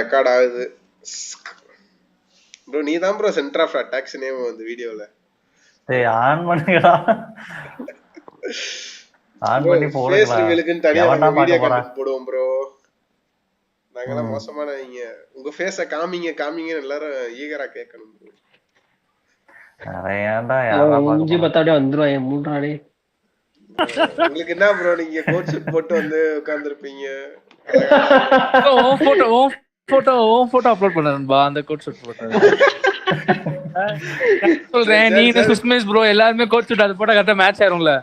Record ஆகுது bro. நீ தான் bro centre of attacks name வந்து வீடியோல. டேய் ஆன் பண்ணுங்கடா. ஆன் பண்ணி ஃபேஸ் போடுங்களா. ரிவீலுக்குன்னு தனியா எவன்டா நம்ம வீடியோ பார்க்க போறா? கண்டென்ட் போடுவோம் ப்ரோ. நாங்கெல்லாம் மோசமானவங்க. உங்க ஃபேஸ காமிங்க காமிங்கன்னு எல்லாரும் ஈகரா கேட்கணும் ப்ரோ. ஏன்டா யாரா மூஞ்சி பார்த்தாடே வந்துருவாங்க மூன்றாடே. உங்களுக்கு என்ன ப்ரோ, நீங்க கோட் சூட் போட்டு வந்து உட்கார்ந்திருப்பீங்க. போட்டோ அப்லோட் பண்ணனும்பா அந்த கோட் சூட் போட்டது. சொல்றேன் நீ என்ன சுஸ்மிஸ் ப்ரோ எல்லாரும் கோட் சூட் அது போட்டா கரெக்ட்டா மேட்ச் ஆயிரும்ல.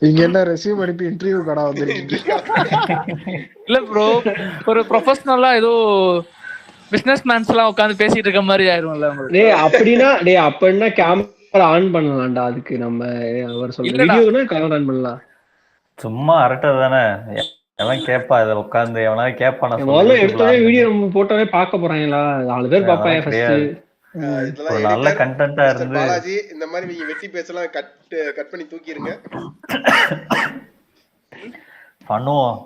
இங்க என்ன ரெஸ்யூம் அனுப்பி இன்டர்வியூ கடா வந்திருக்கீங்க. இல்ல ப்ரோ ஒரு ப்ரொபஷனலா ஏதோ பிசினஸ் மேன்ஸ் எல்லாம் உட்கார்ந்து பேசிட்டு இருக்க மாதிரி ஆயிரும்ல உங்களுக்கு. டேய் அப்படினா கேமரா ஆன் பண்ணலாம்டா. அதுக்கு நம்ம அவர் சொல்ற வீடியோனா கேமரா ஆன் பண்ணலாம். சும்மா அரட்டை தானே. எவன் கேப்பா இத உட்கார்ந்து எவனா கேப்பானா? முதல்ல எடுத்தோடனே வீடியோ நம்ம போட்டோவே பார்க்க போறாங்களா? 4 பேர் பாப்பாங்க ஃபர்ஸ்ட். ஒரு நல்ல கண்டென்ட்டா இருந்து பாலாஜி இந்த மாதிரி நீங்க வெட்டி பேசலாம் கட் பண்ணி தூக்கிடுங்க. பண்ணுவோம்,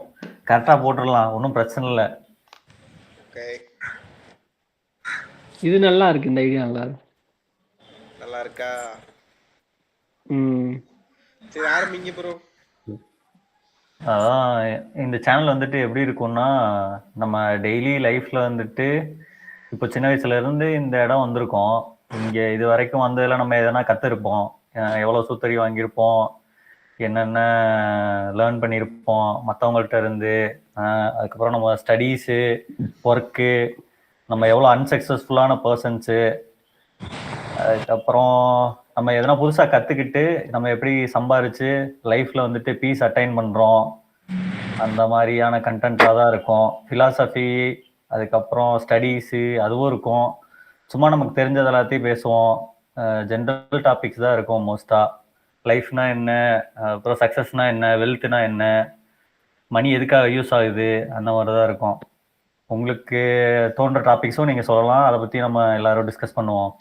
கரெக்டா போட்டுடலாம், ஒன்றும் பிரச்சனை இல்லை. இது நல்லா இருக்கு, இந்த ஐடியா நல்லா இருக்கு. நல்லா இருக்கா? சரி ஆரம்பிங்க ப்ரோ. அதான் இந்த சேனல் வந்துட்டு எப்படி இருக்கும்னா, நம்ம டெய்லி லைஃப்ல வந்துட்டு இப்போ சின்ன வயசுல இருந்து இந்த இடம் வந்திருக்கோம். இங்க இது வரைக்கும் வந்ததுல நம்ம எதனா கத்துருப்போம், எவ்வளவு சூத்தறி வாங்கியிருப்போம், என்னென்ன லேர்ன் பண்ணியிருப்போம் மற்றவங்கள்ட்ட இருந்து. அதுக்கப்புறம் நம்ம ஸ்டடீஸு, ஒர்க்கு, நம்ம எவ்வளோ அன்சக்ஸஸ்ஃபுல்லான பர்சன்ஸு, அதுக்கப்புறம் நம்ம எதனா புதுசாக கற்றுக்கிட்டு நம்ம எப்படி சம்பாரிச்சு லைஃப்பில் வந்துட்டு பீஸ் அட்டைன் பண்ணுறோம், அந்த மாதிரியான கண்டென்ட்டாக தான் இருக்கும். ஃபிலாசபி, அதுக்கப்புறம் ஸ்டடீஸு அதுவும் இருக்கும். சும்மா நமக்கு தெரிஞ்சது எல்லாத்தையும் பேசுவோம். ஜென்ரல் டாபிக்ஸ் தான் இருக்கும் மோஸ்ட்டாக. லைஃப்னா என்ன, அப்புறம் சக்ஸஸ்னா என்ன, வெல்த்னா என்ன, மணி எதுக்காக யூஸ் ஆகுது, அந்த மாதிரி தான் இருக்கும். உங்களுக்கு தோன்ற டாபிக்ஸும் நீங்கள் சொல்லலாம், அதை பற்றி நம்ம எல்லாரும் டிஸ்கஸ் பண்ணுவோம்.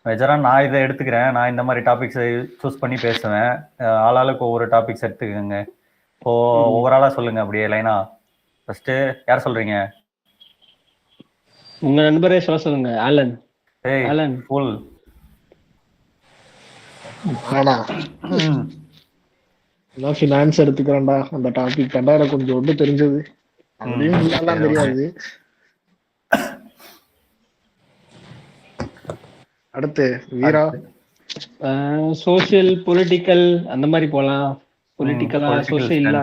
மேஜராக நான் இதை எடுத்துக்கிறேன், நான் இந்த மாதிரி டாபிக்ஸை சூஸ் பண்ணி பேசுவேன். ஆளாளுக்கு ஒவ்வொரு டாபிக்ஸ் எடுத்துக்கோங்க. இப்போ ஓவராலாக சொல்லுங்கள் அப்படியே லைனா. ஃபர்ஸ்ட்டு யார் சொல்கிறீங்க? உங்க நண்பரே சொல்லுங்க. ஆலன். Alan full. ஆனா நான் ஃபினான்ஸ் எடுத்துக்கிறேன்டா. அந்த டாபிக் தான்டா எனக்கு கொஞ்சம் ஒன்று தெரிஞ்சது. அப்படியும் எல்லாம் தெரியாது. அடுத்து வீரா. சோசியல் பொலிட்டிக்கல் அந்த மாதிரி போலாம். பொலிட்டிக்கலா சோசியலா,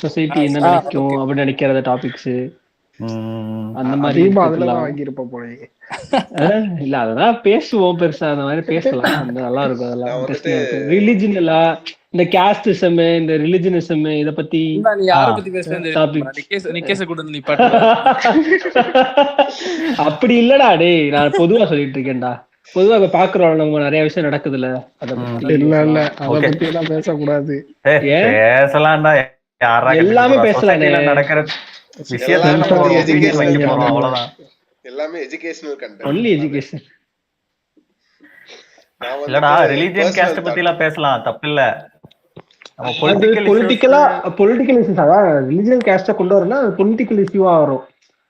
சொசைட்டி என்ன நினைக்கும் அப்படி நினைக்கிற டாபிக்ஸ் அந்த மாதிரி இல்ல. அதெல்லாம் பேசுவோம் பெருசா, அந்த மாதிரி பேசலாம். அந்த நல்லா இருக்கும். அதெல்லாம் ரிலிஜினலா, இந்த காஸ்டிசம், இந்த ரிலிஜினிசம், இத பத்தி அப்படி இல்லடா. டேய் நான் பொதுவா சொல்லிட்டு இருக்கேன்டா. பொதுவா இப்ப பாக்குறோம் நம்ம நிறைய விஷயம் நடக்குதுல்ல, அத பத்தி. இல்ல அத பத்தி எல்லாம் பேசக்கூடாது. பேசலாம்டா, எல்லாமே பேசலாம். நடக்கிற எல்லாமே எஜுகேஷனல் கண்டென்ட். Only education. இல்லடா, ரிலிஜியன் காஸ்ட் பத்தி எல்லாம் பேசலாம், தப்பில்ல. நம்ம பொலிட்டிக்கல் இஷ்யூஸ், அதான் ரிலிஜியன் காஸ்ட கொண்டு வரனா பொலிட்டிக்கல் இஷ்யூவா வரும்.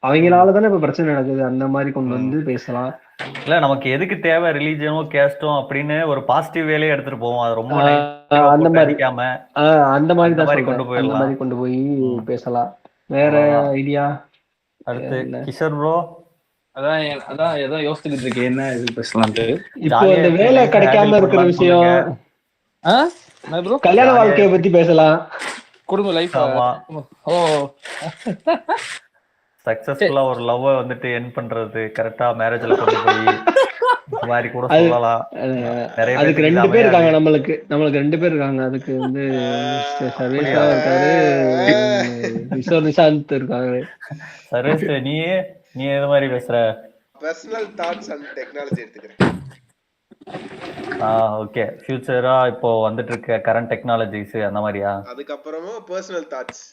அவங்களால தானே இப்ப பிரச்சனை நடக்குது. அந்த மாதிரி கொண்டு வந்து பேசலாம். இல்ல நமக்கு எதுக்கு தேவை ரிலிஜியனோ கேஸ்டோ அப்படின்னு ஒரு பாசிட்டிவ் வேலையை எடுத்துட்டு போவோம். அது ரொம்ப அந்த மாதிரி அந்த மாதிரி தான் கொண்டு போய் பேசலாம். வேற ஐடியா? அடுத்து கிஷோர் ப்ரோ. அதான் ஏதோ யோசிச்சுட்டு இருக்கேன், என்ன இது பேசலாம்னு. இப்போ இந்த வேலை கிடைக்காம இருக்கிற விஷயம், கல்யாண வாழ்க்கையை பத்தி பேசலாம். குடும்ப லைஃப். ஓ, சக்சஸ்ஃபுல்லா ஒரு லவ் வந்துட்டு எண்ட் பண்றது, கரெக்டா மேரேஜ்ல கொண்டு போய் மாதிரி கூட சொல்லலாம். அதுக்கு 2 பேர் இருக்காங்க. நம்மளுக்கு 2 பேர் இருக்காங்க. அதுக்கு வந்து சர்வேஷா இருக்காரு, நிஷாந்த் இருக்காரு. சர்வேஷ், நீ எது மாதிரி பேசுற? பர்சனல் தாட்ஸ் அண்ட் டெக்னாலஜி எடுத்துக்கிறேன். ஓகே. ஃபியூச்சரா இப்போ வந்துட்டு இருக்க கரண்ட் டெக்னாலஜிஸ் அந்த மாதிரியா? அதுக்கப்புறமா பர்சனல் தாட்ஸ்,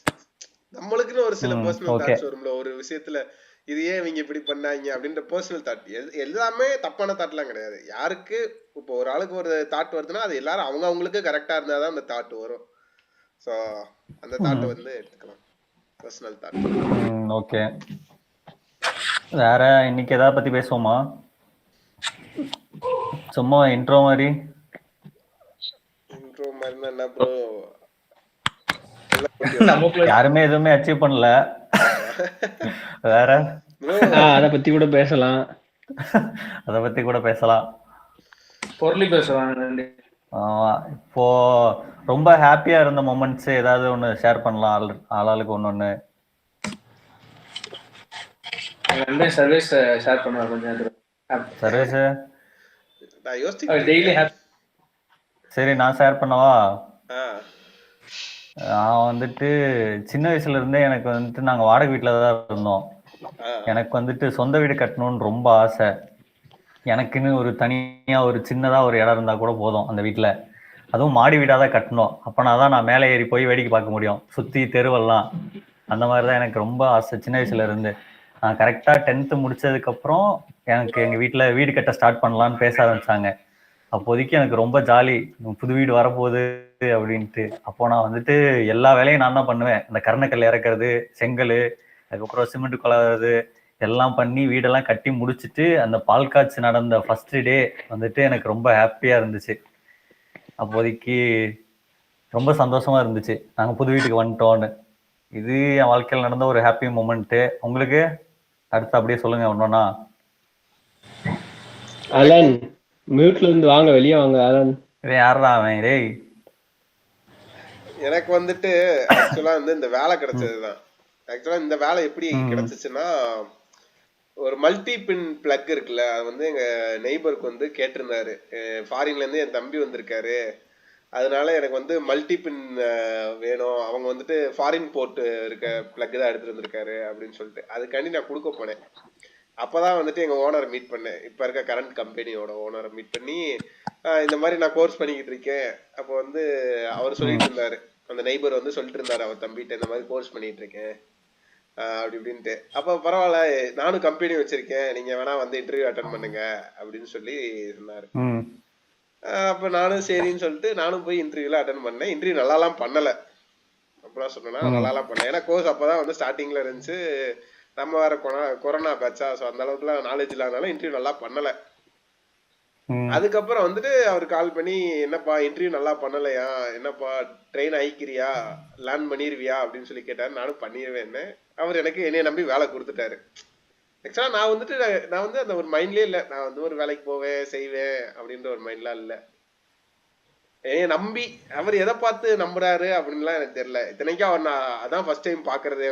நம்மளுக்குன்னு ஒரு சில பர்சனல் தாட்ஸ் வரும்ல ஒரு விஷயத்துல. இது ஏன் இவங்க இப்படி பண்ணாங்க அப்படின்ற பர்சனல் தாட். எல்லாமே தப்பான தாட்லாம் கிடையாது. யாருக்கு இப்போ ஒரு ஆளுக்கு ஒரு தாட் வருதுன்னா அது எல்லாரும் அவங்களுக்கு கரெக்டா இருந்தாதான் அந்த தாட் வரும். ஸோ அந்த தாட்டை வந்து எடுத்துக்கலாம். Personal thought. ஓகே, வேற இன்னைக்கு எதாவது பத்தி பேசுவோமா? சும்மா இன்ட்ரோ மாதிரி. இன்ட்ரோ மாதிரினா என்ன ப்ரோ? யாருமே எதுவுமே அச்சீவ் பண்ணல. வேற அத பத்தி கூட பேசலாம். அத பத்தி கூட பேசலாம். பொருளி பேசலாம். இப்போ ரொம்ப ஹாப்பியா இருந்த மொமெண்ட்ஸ் ஏதாவது ஒண்ணு ஷேர் பண்ணலாம். ஆளாளுக்கு ஒண்ணு. சர்வீஸ் ஷேர் பண்ணுவாங்க கொஞ்சம். சர்வீஸ் நான் யோசிச்சு டெய்லி ஹாப்பி. சரி, நான் ஷேர் பண்ணவா? நான் வந்துட்டு சின்ன வயசுல இருந்தே எனக்கு வந்துட்டு நாங்க வாடகை வீட்டுல தான் இருந்தோம். எனக்கு வந்துட்டு சொந்த வீடு கட்டணும்னு ரொம்ப ஆசை. எனக்குன்னு ஒரு தனியா ஒரு சின்னதா ஒரு இடம் இருந்தா கூட போதும் அந்த வீட்டுல. அதுவும் மாடி வீடா தான் கட்டணும். அப்பனா தான் நான் மேலே ஏறி போய் வேடிக்கை பார்க்க முடியும், சுத்தி தெருவெல்லாம். அந்த மாதிரிதான் எனக்கு ரொம்ப ஆசை சின்ன வயசுல இருந்து. நான் கரெக்டா 10th முடிச்சதுக்கு அப்புறம் எனக்கு எங்க வீட்டுல வீடு கட்ட ஸ்டார்ட் பண்ணலான்னு பேச ஆரம்பிச்சாங்க. அப்போதைக்கு எனக்கு ரொம்ப ஜாலி, புது வீடு வரப்போகுது அப்படின்ட்டு. அப்போ நான் வந்துட்டு எல்லா வேலையும் நான் தான் பண்ணுவேன். இந்த கருணக்கல் இறக்குறது, செங்கல், அதுக்கப்புறம் சிமெண்ட் கலவுறது எல்லாம் பண்ணி வீடெல்லாம் கட்டி முடிச்சுட்டு அந்த பால் காய்ச்சி நடந்த ஃபர்ஸ்ட் டே வந்துட்டு எனக்கு ரொம்ப ஹாப்பியா இருந்துச்சு. அப்போதைக்கு ரொம்ப சந்தோஷமா இருந்துச்சு, நாங்க புது வீட்டுக்கு வந்துட்டோன்னு. இது என் வாழ்க்கையில் நடந்த ஒரு ஹாப்பி மூமெண்ட். உங்களுக்கு அடுத்து அப்படியே சொல்லுங்க ஒன்னொன்னா. அலன் மியூட்ல இருந்து வாங்க, வெளியே வாங்க. அலன் யாரா அவன்? டேய், எனக்கு வந்துட்டு ஆக்சுவலா வந்து இந்த வேலை கிடைச்சதுதான். ஆக்சுவலா இந்த வேலை எப்படி கிடைச்சிச்சுன்னா, ஒரு மல்டி பின் பிளக் இருக்குல்ல, அது வந்து எங்க நெய்பருக்கு வந்து கேட்டிருந்தாரு. ஃபாரின்ல இருந்து என் தம்பி வந்திருக்காரு, அதனால எனக்கு வந்து மல்டி பின் வேணும். அவங்க வந்துட்டு ஃபாரின் போர்ட் இருக்க பிளக் தான் எடுத்துட்டு வந்திருக்காரு அப்படின்னு சொல்லிட்டு அதுக்காண்டி நான் கொடுக்க போனேன். அப்பதான் வந்துட்டு எங்க ஓனரை மீட் பண்ணேன். இப்ப இருக்க கரண்ட் கம்பெனியோட ஓனரை மீட் பண்ணி இந்த மாதிரி நான் கோர்ஸ் பண்ணிக்கிட்டு இருக்கேன். அப்போ வந்து அவர் சொல்லிட்டு இருந்தாரு, அந்த நெய்பர் வந்து சொல்லிட்டு இருந்தாரு அவர் தம்பிகிட்ட, இந்த மாதிரி கோர்ஸ் பண்ணிட்டு இருக்கேன் அப்படி இப்படின்ட்டு. அப்போ பரவாயில்ல, நானும் கம்பெனி வச்சிருக்கேன், நீங்க வேணா வந்து இன்டர்வியூ அட்டன் பண்ணுங்க அப்படின்னு சொல்லி சொன்னாரு. அப்ப நானும் சரின்னு சொல்லிட்டு நானும் போய் இன்டர்வியூல அட்டன் பண்ணேன். இன்டர்வியூ நல்லாலாம் பண்ணல, அப்படிலாம் சொன்னா நல்லாலாம் பண்ணேன். ஏன்னா கோர்ஸ் அப்பதான் வந்து ஸ்டார்டிங்ல இருந்துச்சு. நம்ம வேற கொரோனா பேட்சா, ஸோ அந்த அளவுக்குலாம் நாலேஜ் இல்லாதனால இன்டர்வியூ நல்லா பண்ணல. அதுக்கப்புறம் வந்துட்டு அவர் கால் பண்ணி, என்னப்பா இன்டர்வியூ நல்லா பண்ணலையா, என்னப்பா ட்ரெயின் ஆயிக்கிறியா, லேர்ன் பண்ணிருவியா அப்படின்னு சொல்லி கேட்டாரு. நானும் பண்ணிடுவேன். அவர் எனக்கு என்னைய நம்பி வேலை கொடுத்துட்டாரு. ஆக்சுவலா நான் வந்து அந்த ஒரு மைண்ட்லயே இல்லை, நான் வந்து ஒரு வேலைக்கு போவேன் செய்வேன் அப்படின்ற ஒரு மைண்ட்லாம் இல்லை. என்னைய நம்பி அவர் எதை பார்த்து நம்புறாரு அப்படின்லாம் எனக்கு தெரியல. இத்தனைக்கும் அவர் நான் அதான் ஃபர்ஸ்ட் டைம் பாக்குறதே.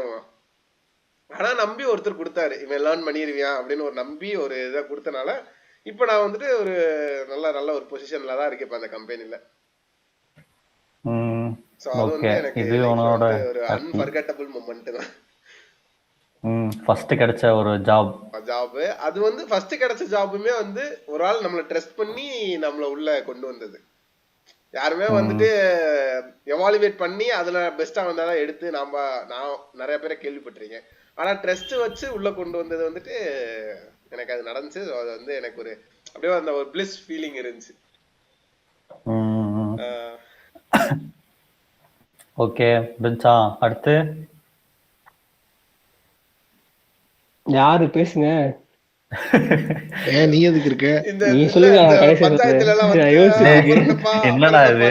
ஆனா நம்பி ஒருத்தர் கொடுத்தாரு, இவன் லேர்ன் பண்ணிருவியா அப்படின்னு ஒரு நம்பி ஒரு இதை கொடுத்தனால இப்ப நான் வந்துட்டு ஒரு நல்ல ஒரு பொசிஷன்ல தான் இருக்கேன் அந்த கம்பெனில. சோ அது வந்து எனக்கு ஒரு அன்ஃபர்கெட்டபிள் மொமெண்ட் தான். ஃபர்ஸ்ட் கிடைச்ச ஒரு ஜாப். அது வந்து ஃபர்ஸ்ட் கிடைச்ச ஜாபுமே வந்து ஒரு ஆள் நம்மள ட்ரஸ்ட் பண்ணி நம்மள உள்ள கொண்டு வந்தது. யாருமே வந்துட்டு எவாலுவேட் பண்ணி அதுல பெஸ்டா வந்தாதான் எடுத்து நான் நிறைய பேரை கேள்விப்பட்டிருக்கேன். ஆனா ட்ரஸ்ட் வச்சு உள்ள கொண்டு வந்தது வந்துட்டு எனக்கு அது நடந்துச்சு. அது வந்து எனக்கு ஒரு அப்படியே அந்த ஒரு பிளிஸ் ஃபீலிங் இருந்துச்சு. ஓகே பிரின்சா, அடுத்து யாரு பேசுங்க? நீ எதுக்கு இருக்க? நீ சொல்லுங்க. என்னடா இது,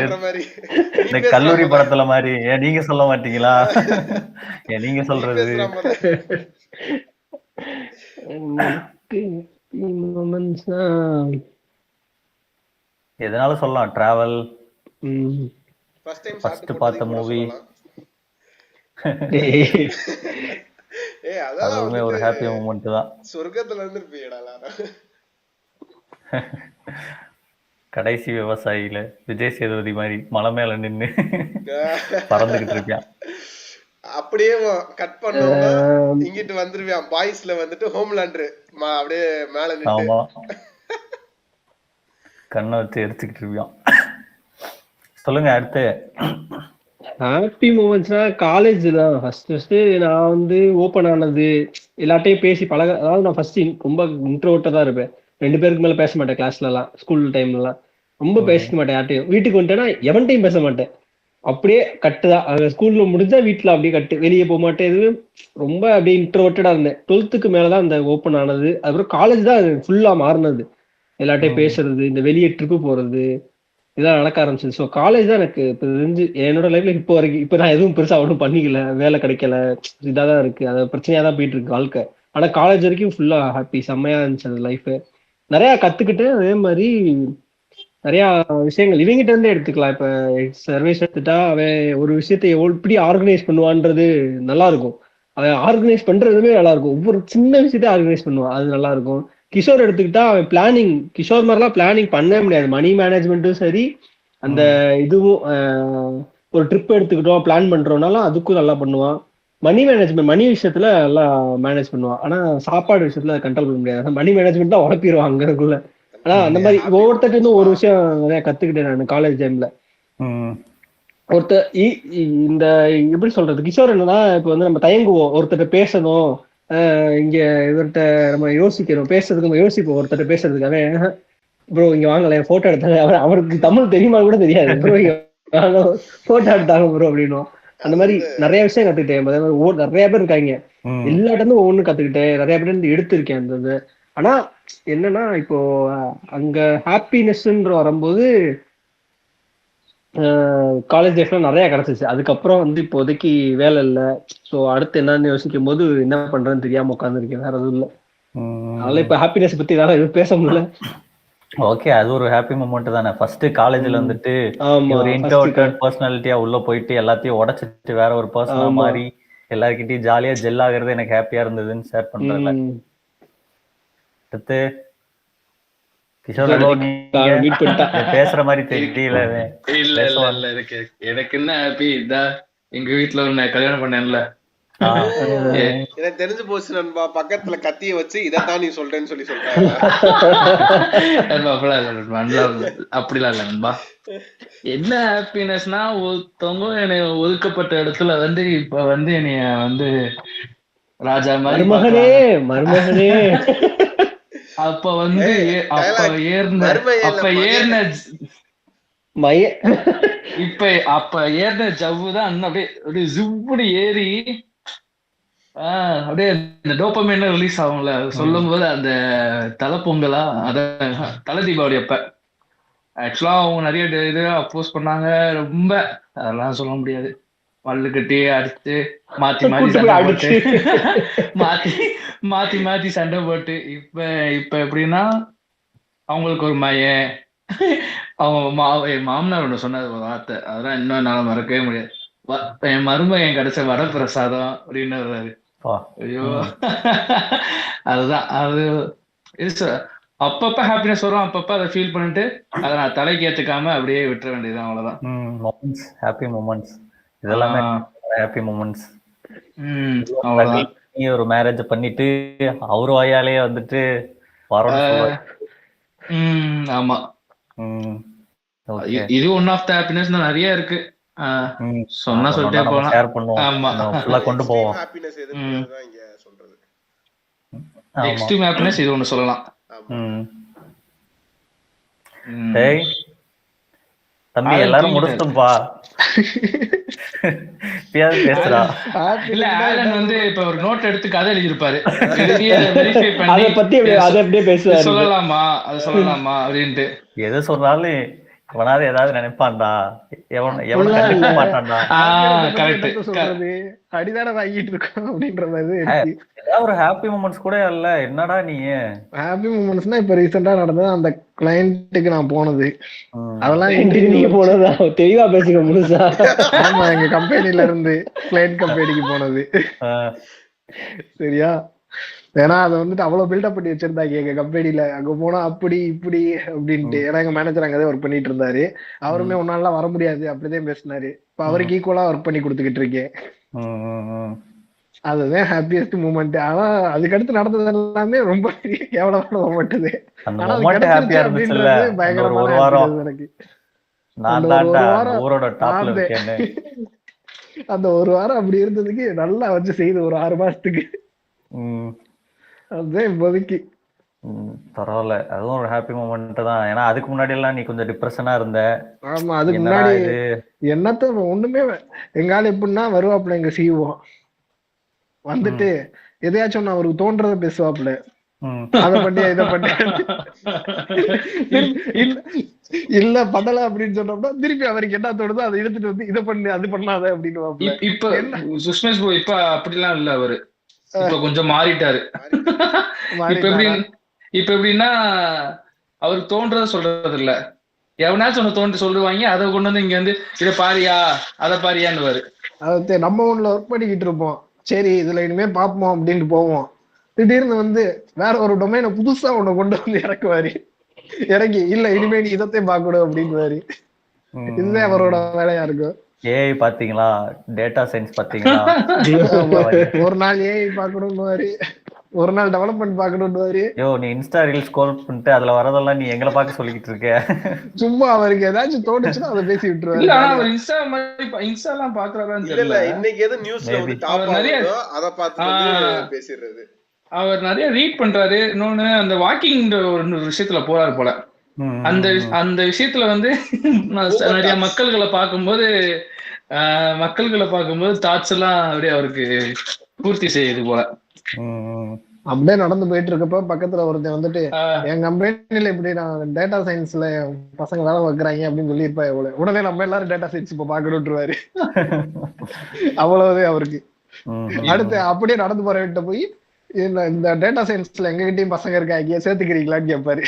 இந்த கல்லூரி படத்துல மாதிரி நீங்க சொல்ல மாட்டீங்களா? நீங்க சொல்றது எதனால சொல்லலாம். டிராவல், ஃபர்ஸ்ட் பார்த்த மூவி, அதுவுமே ஒரு ஹாப்பி மூமெண்ட் தான். சொர்க்கத்துல இருந்திருப்பீங்கடா. கடைசி விவசாயில விஜய் சேதுபதி மாதிரி மலை மேல நின்னு பறந்துகிட்டு இருக்கான். அப்படியே கட் பண்ணோம்னா இங்கிட்டு வந்துருவான். பாய்ஸ்ல வந்துட்டு ஹோம்லாண்டர் அப்படியே மேல நின்னு கண்ணை வச்சு எரிச்சுக்கிட்டு இருக்கான். சொல்லுங்க அடுத்து. ஹாப்பி மூமெண்ட்ஸ்னா காலேஜ் தான். ஃபர்ஸ்ட் நான் வந்து ஓப்பன் ஆனது, எல்லாட்டையும் பேசி பழக. அதாவது நான் ஃபர்ஸ்ட் ரொம்ப இன்ட்ரோவர்ட்டா தான் இருப்பேன். 2 பேருக்கு மேல பேச மாட்டேன். கிளாஸ்ல எல்லாம், ஸ்கூல் டைம்ல எல்லாம் ரொம்ப பேசிக்க மாட்டேன் யார்ட்டையும். வீட்டுக்கு வந்துட்டேன்னா எவன்ட்டையும் பேச மாட்டேன். அப்படியே கட்டுதான். ஸ்கூல்ல முடிஞ்சா வீட்டுல அப்படியே கட்டு, வெளியே போக மாட்டேன். எதுவும் ரொம்ப அப்படியே இன்ட்ரோவர்ட்டடா இருந்தேன். 12th மேலதான் அந்த ஓப்பன் ஆனது. அதுக்கப்புறம் காலேஜ் தான் ஃபுல்லா மாறினது. எல்லாட்டையும் பேசுறது, இந்த வெளியே ட்ரிப்பு போறது, இதெல்லாம் நடக்க ஆரம்பிச்சது. ஸோ காலேஜ் தான் எனக்கு இப்போ தெரிஞ்சு என்னோட லைஃப்ல இப்போ வரைக்கும். இப்போ நான் எதுவும் பெருசா ஒன்றும் பண்ணிக்கல, வேலை கிடைக்கல, இதாக தான் இருக்கு, அது பிரச்சனையா தான் போயிட்டு இருக்கு வாழ்க்கை. ஆனா காலேஜ் வரைக்கும் ஃபுல்லா ஹாப்பி, செம்மையா இருந்துச்சு அந்த லைஃப். நிறைய கத்துக்கிட்டேன். அதே மாதிரி நிறைய விஷயங்கள் இவங்கிட்ட இருந்தே எடுத்துக்கலாம். இப்ப சர்வீஸ் எடுத்துட்டா அவன் ஒரு விஷயத்தை எப்படி ஆர்கனைஸ் பண்ணுவான்றது நல்லா இருக்கும். அவன் ஆர்கனைஸ் பண்றதுமே நல்லா இருக்கும். ஒவ்வொரு சின்ன விஷயத்தையும் ஆர்கனைஸ் பண்ணுவான், அது நல்லா இருக்கும். கிஷோர் எடுத்துக்கிட்டா அவன் பிளானிங், கிஷோர் மாதிரிலாம் பிளானிங் பண்ணவே முடியாது. மணி மேனேஜ்மெண்ட்டும் சரி, அந்த இதுவும் ஒரு ட்ரிப் எடுத்துக்கிட்டோம் பிளான் பண்றோம்னாலும் அதுக்கும் நல்லா பண்ணுவான். மணி மேனேஜ்மெண்ட், மணி விஷயத்துல நல்லா மேனேஜ் பண்ணுவான். ஆனா சாப்பாடு விஷயத்துல கண்ட்ரோல் பண்ண முடியாது. மணி மேனேஜ்மெண்ட் தான் உடப்பிடுவான் அங்கக்குள்ள. ஆனா அந்த மாதிரி ஒவ்வொருத்தருக்கு இருந்து ஒரு விஷயம் நிறைய கத்துக்கிட்டேன் நான் காலேஜ் டைம்ல. ஒருத்தர் இந்த எப்படி சொல்றது, கிஷோர் என்னன்னா இப்ப வந்து நம்ம தயங்குவோம் ஒருத்தர் பேசணும், இங்க இவர்கிட்ட நம்ம யோசிக்கணும், பேசுறதுக்கு நம்ம யோசிப்போம் ஒருத்தர் பேசுறதுக்காக. ப்ரோ இங்க வாங்கல போட்டோ எடுத்தாங்க, அவருக்கு தமிழ் தெரியுமா கூட தெரியாது. ப்ரோ இங்க போட்டோ எடுத்தாங்க ப்ரோ அப்படின்னும். அந்த மாதிரி நிறைய விஷயம் கத்துக்கிட்டேன். நிறைய பேர் இருக்காங்க, எல்லா இடமும் ஒவ்வொன்னு கத்துக்கிட்டேன், நிறைய பேர் இருந்து எடுத்திருக்கேன் அந்த இது. ஆனா என்னன்னா இப்போ அங்க ஹாப்பினஸ்ன்ற வரும்போது காலேஜ் லைஃப்ல நிறைய கிடைச்சிச்சு. அதுக்கப்புறம் வந்து இப்போதைக்கு வேலை இல்லை. ஸோ அடுத்து என்னன்னு யோசிக்கும் போது என்ன பண்றேன்னு தெரியாம உட்காந்துருக்கேன், வேற எதுவும் இல்லை. அதனால இப்ப ஹாப்பினஸ் பத்தி என்னால எதுவும் பேச முடியல. ஓகே, அது ஒரு ஹாப்பி மூமெண்ட் தானே. ஃபர்ஸ்ட் காலேஜ்ல வந்துட்டு ஒரு இன்ட்ரோவர்ட்டட் பர்சனாலிட்டியா உள்ள போயிட்டு எல்லாத்தையும் உடைச்சிட்டு வேற ஒரு பர்சனா மாறி எல்லார்கிட்டயும் ஜாலியா ஜெல் ஆகுறது எனக்கு ஹாப்பியா இருந்ததுன்னு ஷேர் பண்றேன்ல. அடுத்து கிஷோர் பேசுற மாதிரி தெரியல. இல்ல இல்ல இல்ல எனக்கு என்ன ஹாப்பி இதா, எங்க வீட்டுல ஒரு கல்யாணம் பண்ணேன்ல, எனக்கு தெரிஞ்சு போச்சு நண்பா. பக்கத்துல கத்திய வச்சு இதைத்தான் நீ சொல்றேன்னு சொல்லி சொல்றாங்க. அப்படிலாம் இல்ல நண்பா. என்ன ஹாப்பினஸ்னா, ஒருத்தவங்க என்னை ஒதுக்கப்பட்ட இடத்துல வந்து இப்ப வந்து என்னைய வந்து ராஜா மாதிரி மருமகனே மருமகனே அப்ப வந்து அப்ப ஏறின ஜவ்வுதான் இன்னும் அப்படியே ஜிவ்வுன்னு ஏறி அப்படியே இந்த டோபமைன் ரிலீஸ் ஆகும்ல, சொல்லும் போது அந்த தலை பொங்கலா, அத தலை தீபாவளி அப்ப ஆக்சுவலா அவங்க நிறைய இது அப்போஸ் பண்ணாங்க. ரொம்ப அதெல்லாம் சொல்ல முடியாது. பல்லு கட்டி அடிச்சு மாத்தி மாத்தி சண்டை போட்டு மாத்தி மாத்தி சண்டை போட்டு இப்ப இப்ப எப்படின்னா அவங்களுக்கு ஒரு மையன், அவங்க என் மாமனார் ஒண்ணு சொன்னது ஒரு வார்த்தை, அதெல்லாம் இன்னும் என்னால மறக்கவே முடியாது. என் மருமகன் கிடைச்ச வரப்பிரசாதம் அப்படின்னு வர்றாரு. ஐயோ அதுதான் அது. அப்பப்ப ஹாப்பினஸ் வரும், அப்பப்ப அதை ஃபீல் பண்ணிட்டு அதை நான் தலைக்கு ஏத்துக்காம அப்படியே விட்டுற வேண்டியதுதான், அவ்வளவுதான். ஹாப்பி மூமெண்ட்ஸ் இதெல்லாமே ஹாப்பி மூமெண்ட்ஸ். நீ ஒரு மேரேஜ் பண்ணிட்டு அவரு வாயாலே வந்துட்டு வரணும். ஆமா, இது ஒன் ஆஃப் த ஹாப்பினஸ் தான். நிறைய இருக்கு, சொன்னா சொல்லிட்டே போலாம். ஷேர் பண்ணுவோம், ஆமா ஃபுல்லா கொண்டு போவோம். ஹாப்பினஸ் எதுதான் இங்க சொல்றது, எக்ஸ்ட்ரீம் ஹாப்பினஸ் இது ஒன்னு சொல்லலாம். டேய் தம்பி எல்லாரும் முடிச்சிட்டோம்பா. பேசுறா இல்ல, ஆலன் வந்து இப்ப ஒரு நோட் எடுத்து கதை எழுதிருப்பாரு, வெரிஃபை பண்ணி அதை அப்படியே பேசுவாரு. சொல்லலாமா அது சொல்லலாமா அப்படின்ட்டு. எது சொன்னாலும் எவனாவது ஏதாவது நினைப்பான்டா, எவன கண்டிப்பா மாட்டான்டா. அடிதான வாங்கிட்டு இருக்கோம் அப்படின்ற மாதிரி. ஏதாவது ஒரு ஹாப்பி மூமெண்ட்ஸ் கூட இல்ல. என்னடா நீ ஹாப்பி மூமெண்ட்ஸ்னா இப்ப ரீசெண்டா நடந்தது அந்த கிளையண்ட்டுக்கு நான் போனது, அதெல்லாம் நீங்க போனதா? தெளிவா பேசுங்க முழுசா. ஆமா, எங்க கம்பெனில இருந்து கிளையண்ட் கம்பெனிக்கு போனது. சரியா, ஏன்னா அதை வந்துட்டு அவ்வளவு பில்டப் பண்ணி வச்சிருந்தாங்க எங்க கம்பெனில. அங்க போனா அப்படி இப்படி அப்படின்ட்டு. ஏன்னா எங்க மேனேஜர் அங்கதான் ஒர்க் பண்ணிட்டு இருந்தாரு. அவருமே ஒன்னாலாம் வர முடியாது அப்படிதான் பேசினாரு. இப்ப அவருக்கு ஈக்குவலா ஒர்க் பண்ணி கொடுத்துக்கிட்டு இருக்கேன். அதுதான் ஹாப்பியஸ்ட் மூமெண்ட். ஆனா அதுக்கடுத்து நடந்தது எல்லாமே ரொம்ப கேவலமான மூமெண்ட். பயங்கரமான எனக்கு அந்த ஒரு வாரம் அப்படி இருந்ததுக்கு நல்லா வச்சு செய்து ஒரு 6 மாசத்துக்கு. அதுதான் இப்போதைக்கு பரவாயில்ல, அதுவும் ஒரு ஹாப்பி மூமெண்ட் தான். ஏன்னா அதுக்கு முன்னாடி எல்லாம் நீ கொஞ்சம் டிப்ரெஷனா இருந்த. ஆமா, அதுக்கு என்னடா முன்னாடி இது. என்னத்த ஒண்ணுமே எங்கால எப்படின்னா வருவாப்புல எங்க செய்வோம் வந்துட்டு எதையாச்சும் நான் அவருக்கு தோன்றதை பேசுவாப்புல. அத பண்ணியா இதை பண்ணியா இல்ல பண்ணல அப்படின்னு சொன்னோம்னா திருப்பி அவருக்கு என்ன தோணுதோ அதை எடுத்துட்டு வந்து இதை பண்ணு அது பண்ணாத அப்படின்னு. இப்ப சுஷ்மேஷ் ப்ரோ இப்ப அப்படிலாம் இல்ல அவரு. இப்ப கொஞ்சம் மாறிட்டாரு. இப்ப எப்படின்னா அவருக்கு தோன்றத சொல்றது இல்ல, எவனாச்சும் ஒண்ணு தோன்றி சொல்லுவாங்க, அதை கொண்டு வந்து இங்க வந்து இதை பாரியா அதை பாரியான்னு. அது நம்ம ஒண்ணுல ஒர்க் பண்ணிக்கிட்டு இருப்போம், சரி இதுல இனிமே பாப்போம் அப்படின்ட்டு போவோம். திடீர்னு வந்து வேற ஒரு டொமைனை புதுசா ஒண்ணு கொண்டு வந்து இறக்கி இல்ல இனிமே நீ இதத்தையும் பாக்கணும் அப்படின்னு. இதுதான் அவரோட வேலையா இருக்கும். ஏஐ பாத்தீங்களா, டேட்டா சயின்ஸ் பாத்தீங்களா, ஒரு நாள் ஏஐ பாக்கணும்னு, ஒரு நாள் டெவலப்மெண்ட் பாக்கணும்னு. யோ நீ இன்ஸ்டா ரீல்ஸ் ஸ்க்ரோல் பண்ணிட்டு அதுல வரதெல்லாம் நீ எங்களை பார்க்க சொல்லிக்கிட்டு இருக்க. சும்மா அவருக்கு ஏதாச்சும் தோணுச்சுன்னா அதை பேசி விட்டுருவாரு. இன்ஸ்டாலாம் பாக்குறாரான்னு இல்ல தெரியல. இன்னைக்கு எது நியூஸ்ல வந்து டாப் ஆகுதோ அத பார்த்து பேசிடுறது. அவர் நிறைய ரீட் பண்றாரு. இன்னொன்னு அந்த வாக்கிங் ஒரு விஷயத்துல போறாரு போல. அந்த விஷயத்துல வந்து நிறைய மக்கள்களை பார்க்கும்போது தாட்ஸ் எல்லாம் அப்படியே அவருக்கு பூர்த்தி செய்யுது போல. அப்படியே நடந்து போயிட்டு இருக்கப்ப பக்கத்துல ஒருத்தன் வந்துட்டு என் கம்பெனில இப்படி நான் டேட்டா சயின்ஸ்ல பசங்க வேலை வைக்கிறாங்க அப்படின்னு சொல்லியிருப்பா. எவ்வளவு உடனே நம்ம எல்லாரும் டேட்டா சயின்ஸ் இப்ப பாக்கணும்ன்றுவாரு. அவ்வளவுதே அவருக்கு. அடுத்து அப்படியே நடந்து போற விட்ட போய் இந்த டேட்டா சயின்ஸ்ல எங்ககிட்டயும் பசங்க இருக்காங்க சேர்த்துக்கிறீங்களான்னு கேட்பாரு.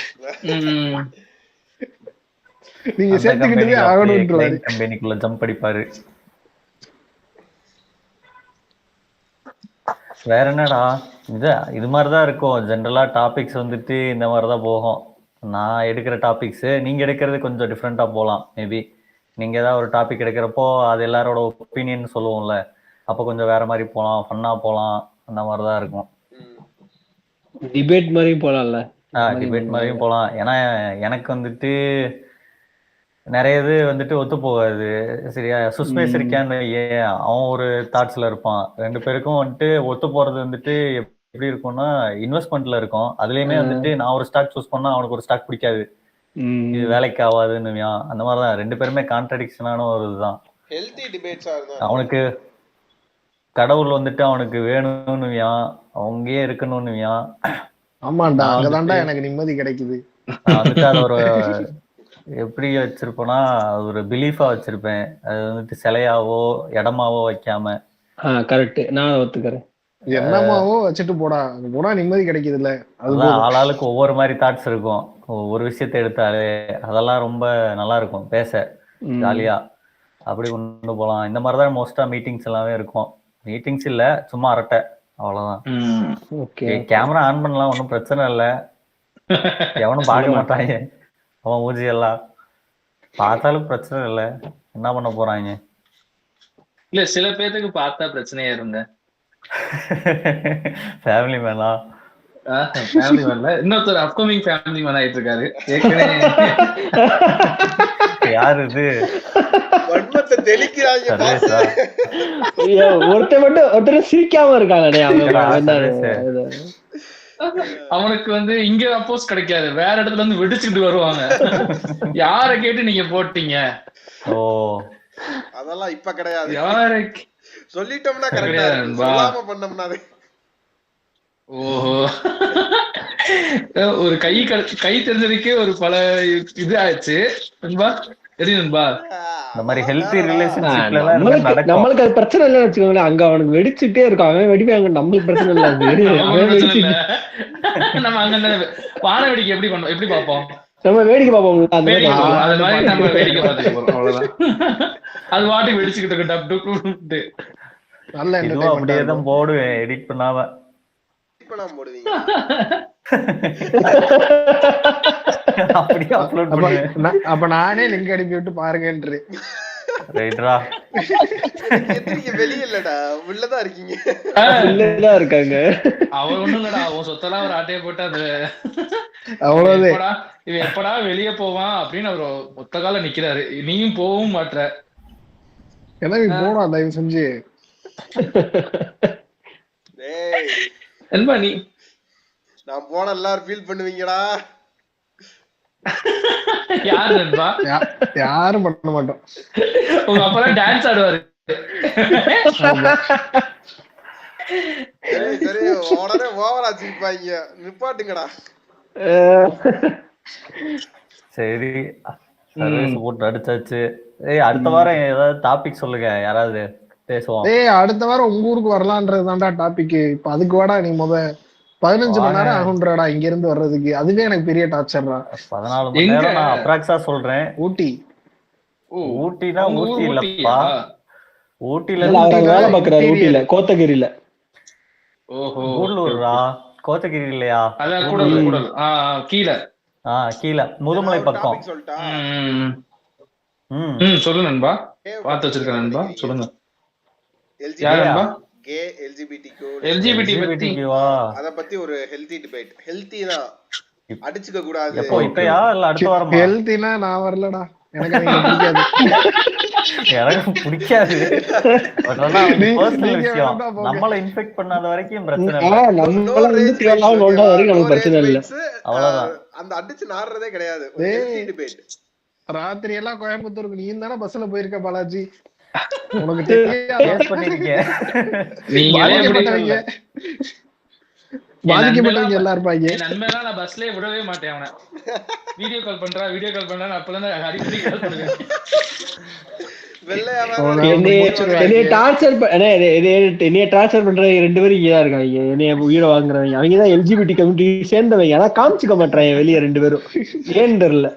நீங்க சேர்த்துக்கிட்டே ஆகணும்ன்றுவாரு. கம்பெனிக்குள்ள ஜம்ப் அடிப்பாரு. வேற என்னடா இது மாதிரிதான் இருக்கும். ஜென்ரலா டாபிக்ஸ் வந்துட்டு இந்த மாதிரிதான் போகும். நான் எடுக்கிற டாபிக்ஸ் நீங்க எடுக்கிறது கொஞ்சம் டிஃப்ரெண்டா போகலாம். மேபி நீங்க ஏதாவது ஒரு டாபிக் எடுக்கிறப்போ அது எல்லாரோட ஒப்பீனியன் சொல்லுவோம்ல, அப்போ கொஞ்சம் வேற மாதிரி போகலாம், ஃபன்னா போகலாம், அந்த மாதிரிதான் இருக்கும். டிபேட் மாதிரியும் போலாம்ல. டிபேட் மாதிரியும் போகலாம். ஏன்னா எனக்கு வந்துட்டு நிறைய இது வந்துட்டு ஒத்து போகாது. சரியா, சுஸ்மேஷ் இருக்கான்னு அவன் ஒரு தாட்ஸ்ல இருப்பான். ரெண்டு பேருக்கும் வந்துட்டு ஒத்து போறது வந்துட்டு எப்படி இருக்கும்னா இன்வெஸ்ட்மெண்ட்ல இருக்கும். அதுலயுமே வந்துட்டு நான் ஒரு ஸ்டாக் சூஸ் பண்ணா அவனுக்கு ஒரு ஸ்டாக் பிடிக்காது, இது வேலைக்கு ஆகாதுன்னு. அந்த மாதிரிதான் ரெண்டு பேருமே கான்ட்ரடிக்ஷனான ஒரு இதுதான். அவனுக்கு கடவுள் வந்துட்டு அவனுக்கு வேணும்னு அவங்கயே இருக்கணும்னு. ஆமாண்டா, அங்கதான்டா எனக்கு நிம்மதி கிடைக்குது. வந்துட்டு அது ஒரு எப்படி வச்சிருப்பேன்னா ஒரு பிலீஃபா வச்சிருப்பேன். அது வந்துட்டு சிலையாவோ இடமாவோ வைக்காம. கரெக்ட், நான் ஒத்துக்கிறேன். என்னமாவோ வச்சுட்டு போடா நிம்மதி கிடைக்குது இல்ல. அதுதான் ஆளாளுக்கு ஒவ்வொரு மாதிரி தாட்ஸ் இருக்கும். ஒரு விஷயத்த எடுத்தாலே அதெல்லாம் ரொம்ப நல்லா இருக்கும், பேச ஜாலியா அப்படி கொண்டு போகலாம். இந்த மாதிரிதான் மோஸ்டா மீட்டிங்ஸ் எல்லாமே இருக்கும். மீட்டிங்ஸ் இல்ல, சும்மா அரட்டை, அவ்வளவுதான். கேமரா ஆன் பண்ணலாம், ஒன்றும் பிரச்சனை இல்லை. எவனும் பார்க்க மாட்டாங்க, அவன் ஊஜி எல்லாம் பார்த்தாலும் பிரச்சனை இல்லை. என்ன பண்ண போறாங்க? இல்ல சில பேருக்கு பார்த்தா பிரச்சனையா இருங்க. ஃபேமிலி மேனா? ஃபேமிலி மேன்ல இன்னொருத்தர் அப்கமிங் ஃபேமிலி மேன் ஆயிட்டு இருக்காரு. யாரு இது? ஒருத்தர் சிரிக்காம இருக்காங்க. அவனுக்கு வந்து இங்க அப்போஸ் கிடைக்காது, வேற இடத்துல இருந்து வெடிச்சுட்டு வருவாங்க. யார கேட்டு நீங்க போட்டீங்க? ஓ அதெல்லாம் இப்ப கிடையாது. யாரை சொல்லிட்டோம்னா கரெக்டா இருக்கு, சொல்லாம பண்ணோம்னா. ஓஹோ, ஒரு கை தெரிஞ்சதுக்கே ஒரு பல இது ஆச்சு நண்பா. இந்த மாதிரி ஹெல்தி ரிலேஷன்ஷிப்ல நம்மளுக்கு அது பிரச்சனை இல்லைன்னு வச்சுக்கோங்களேன். அங்க அவனுக்கு வெடிச்சுட்டே இருக்கும், அவன் வெடிப்பாங்க, நம்மளுக்கு பிரச்சனை இல்லை. நம்ம அங்க வான வேடிக்கை எப்படி பார்ப்போம்? நம்ம வேடிக்கை பார்ப்போம், அது மாதிரி நம்ம வேடிக்கை பார்த்துட்டு போறோம், அவ்வளவுதான். அது வாட்டி வெடிச்சுக்கிட்டு அப்படியேதான் போடுவேன், எடிட் பண்ணாம. அப்ப நானே லிங்க் அனுப்பி விட்டு பாருங்கன்று. வெளியில்லடா, உள்ளதான் இருக்கீங்க. உள்ளதான் இருக்காங்க. அவன் ஒண்ணும் இல்லடா, அவன் சொத்தெல்லாம் ஒரு ஆட்டையை போட்டு அது அவ்வளவுதான். இவன் எப்படா வெளியே போவான் அப்படின்னு அவர் ஒத்த கால நிக்கிறாரு. நீயும் போகவும் மாட்ற. எனக்கு போனா தயவு செஞ்சு. என்பா நீ நான் போன எல்லாரும் ஃபீல் பண்ணுவீங்கடா. யார் நண்பா? யாரும் பண்ண மாட்டோம். உங்க அப்பெல்லாம் டான்ஸ் ஆடுவாரு. சரி சரி, உடனே ஓவரா சிரிப்பாங்க, நிப்பாட்டுங்கடா. சரி, சர்வீஸ் போட்டு அடிச்சாச்சு. அடுத்த வாரம் ஏதாவது டாபிக் சொல்லுங்க, யாராவது பேசுவோம். அடுத்த வாரம் உங்க ஊருக்கு வரலான்றதுதான்டா டாபிக். இப்ப அதுக்கு வாடா நீ 15 மணி நேரம் ஆகும்ன்றடா இங்க இருந்து வர்றதுக்கு. அதுவே எனக்கு பெரிய டார்ச்சர்டா. 14 மணி நேரம் நான் அப்ராக்ஸா சொல்றேன். ஊட்டி. ஊட்டினா ஊட்டி இல்லப்பா, ஊட்டில வேலை பாக்குறாரு. ஊட்டில கோத்தகிரியில. ஓஹோ, கூடலூர்ரா, கோத்தகிரி இல்லையா? அதான் கூடலூர். கீழே கீழே முதுமலை பக்கம். சொல்லிட்டா சொல்லு நண்பா, பார்த்து வச்சிருக்கேன் நண்பா, சொல்லுங்க. அத பத்தி ஒரு ஹெல்தி டிபேட். ஹெல்தி தான், அடிச்சுக்க கூடாது. எப்போ, இப்பயா இல்ல அடுத்த வாரமா? ஹெல்தினா நான் வரலடா, எனக்கு பிடிக்காது. எனக்கு பிடிக்காது. பட் ஆனா பர்சனல் விஷயம், நம்மள இன்ஃபெக்ட் பண்ணாத வரைக்கும் பிரச்சனை இல்ல. அவ்வளவுதான். அந்த அடிச்சு நாடுறதே கிடையாது. Healthy debate. ராத்திரி எல்லாம் கோயம்புத்தூருக்கு நீ தானே பஸ்ல போயிருக்க பாலாஜி, உனக்கு பாதிக்கப்பட்டவங்க எல்லாம் இருப்பாங்க. நண்பனா நான் பஸ்லயே விடவே மாட்டேன் அவனை. வீடியோ கால் பண்றான் அப்பெல்லாம் அடிக்கடி கால் பண்ணுவேன். டார்ச்சர் பண்ற 2 பேரும் இங்கதான் இருக்காங்க. என்னைய உயிரை வாங்குறவங்க அவங்கதான் எல்ஜிபிடி கம்யூனிட்டி சேர்ந்தவங்க. ஆனா காமிச்சுக்க மாட்டாங்க வெளியே 2 பேரும். ஏன்னு தெரியல.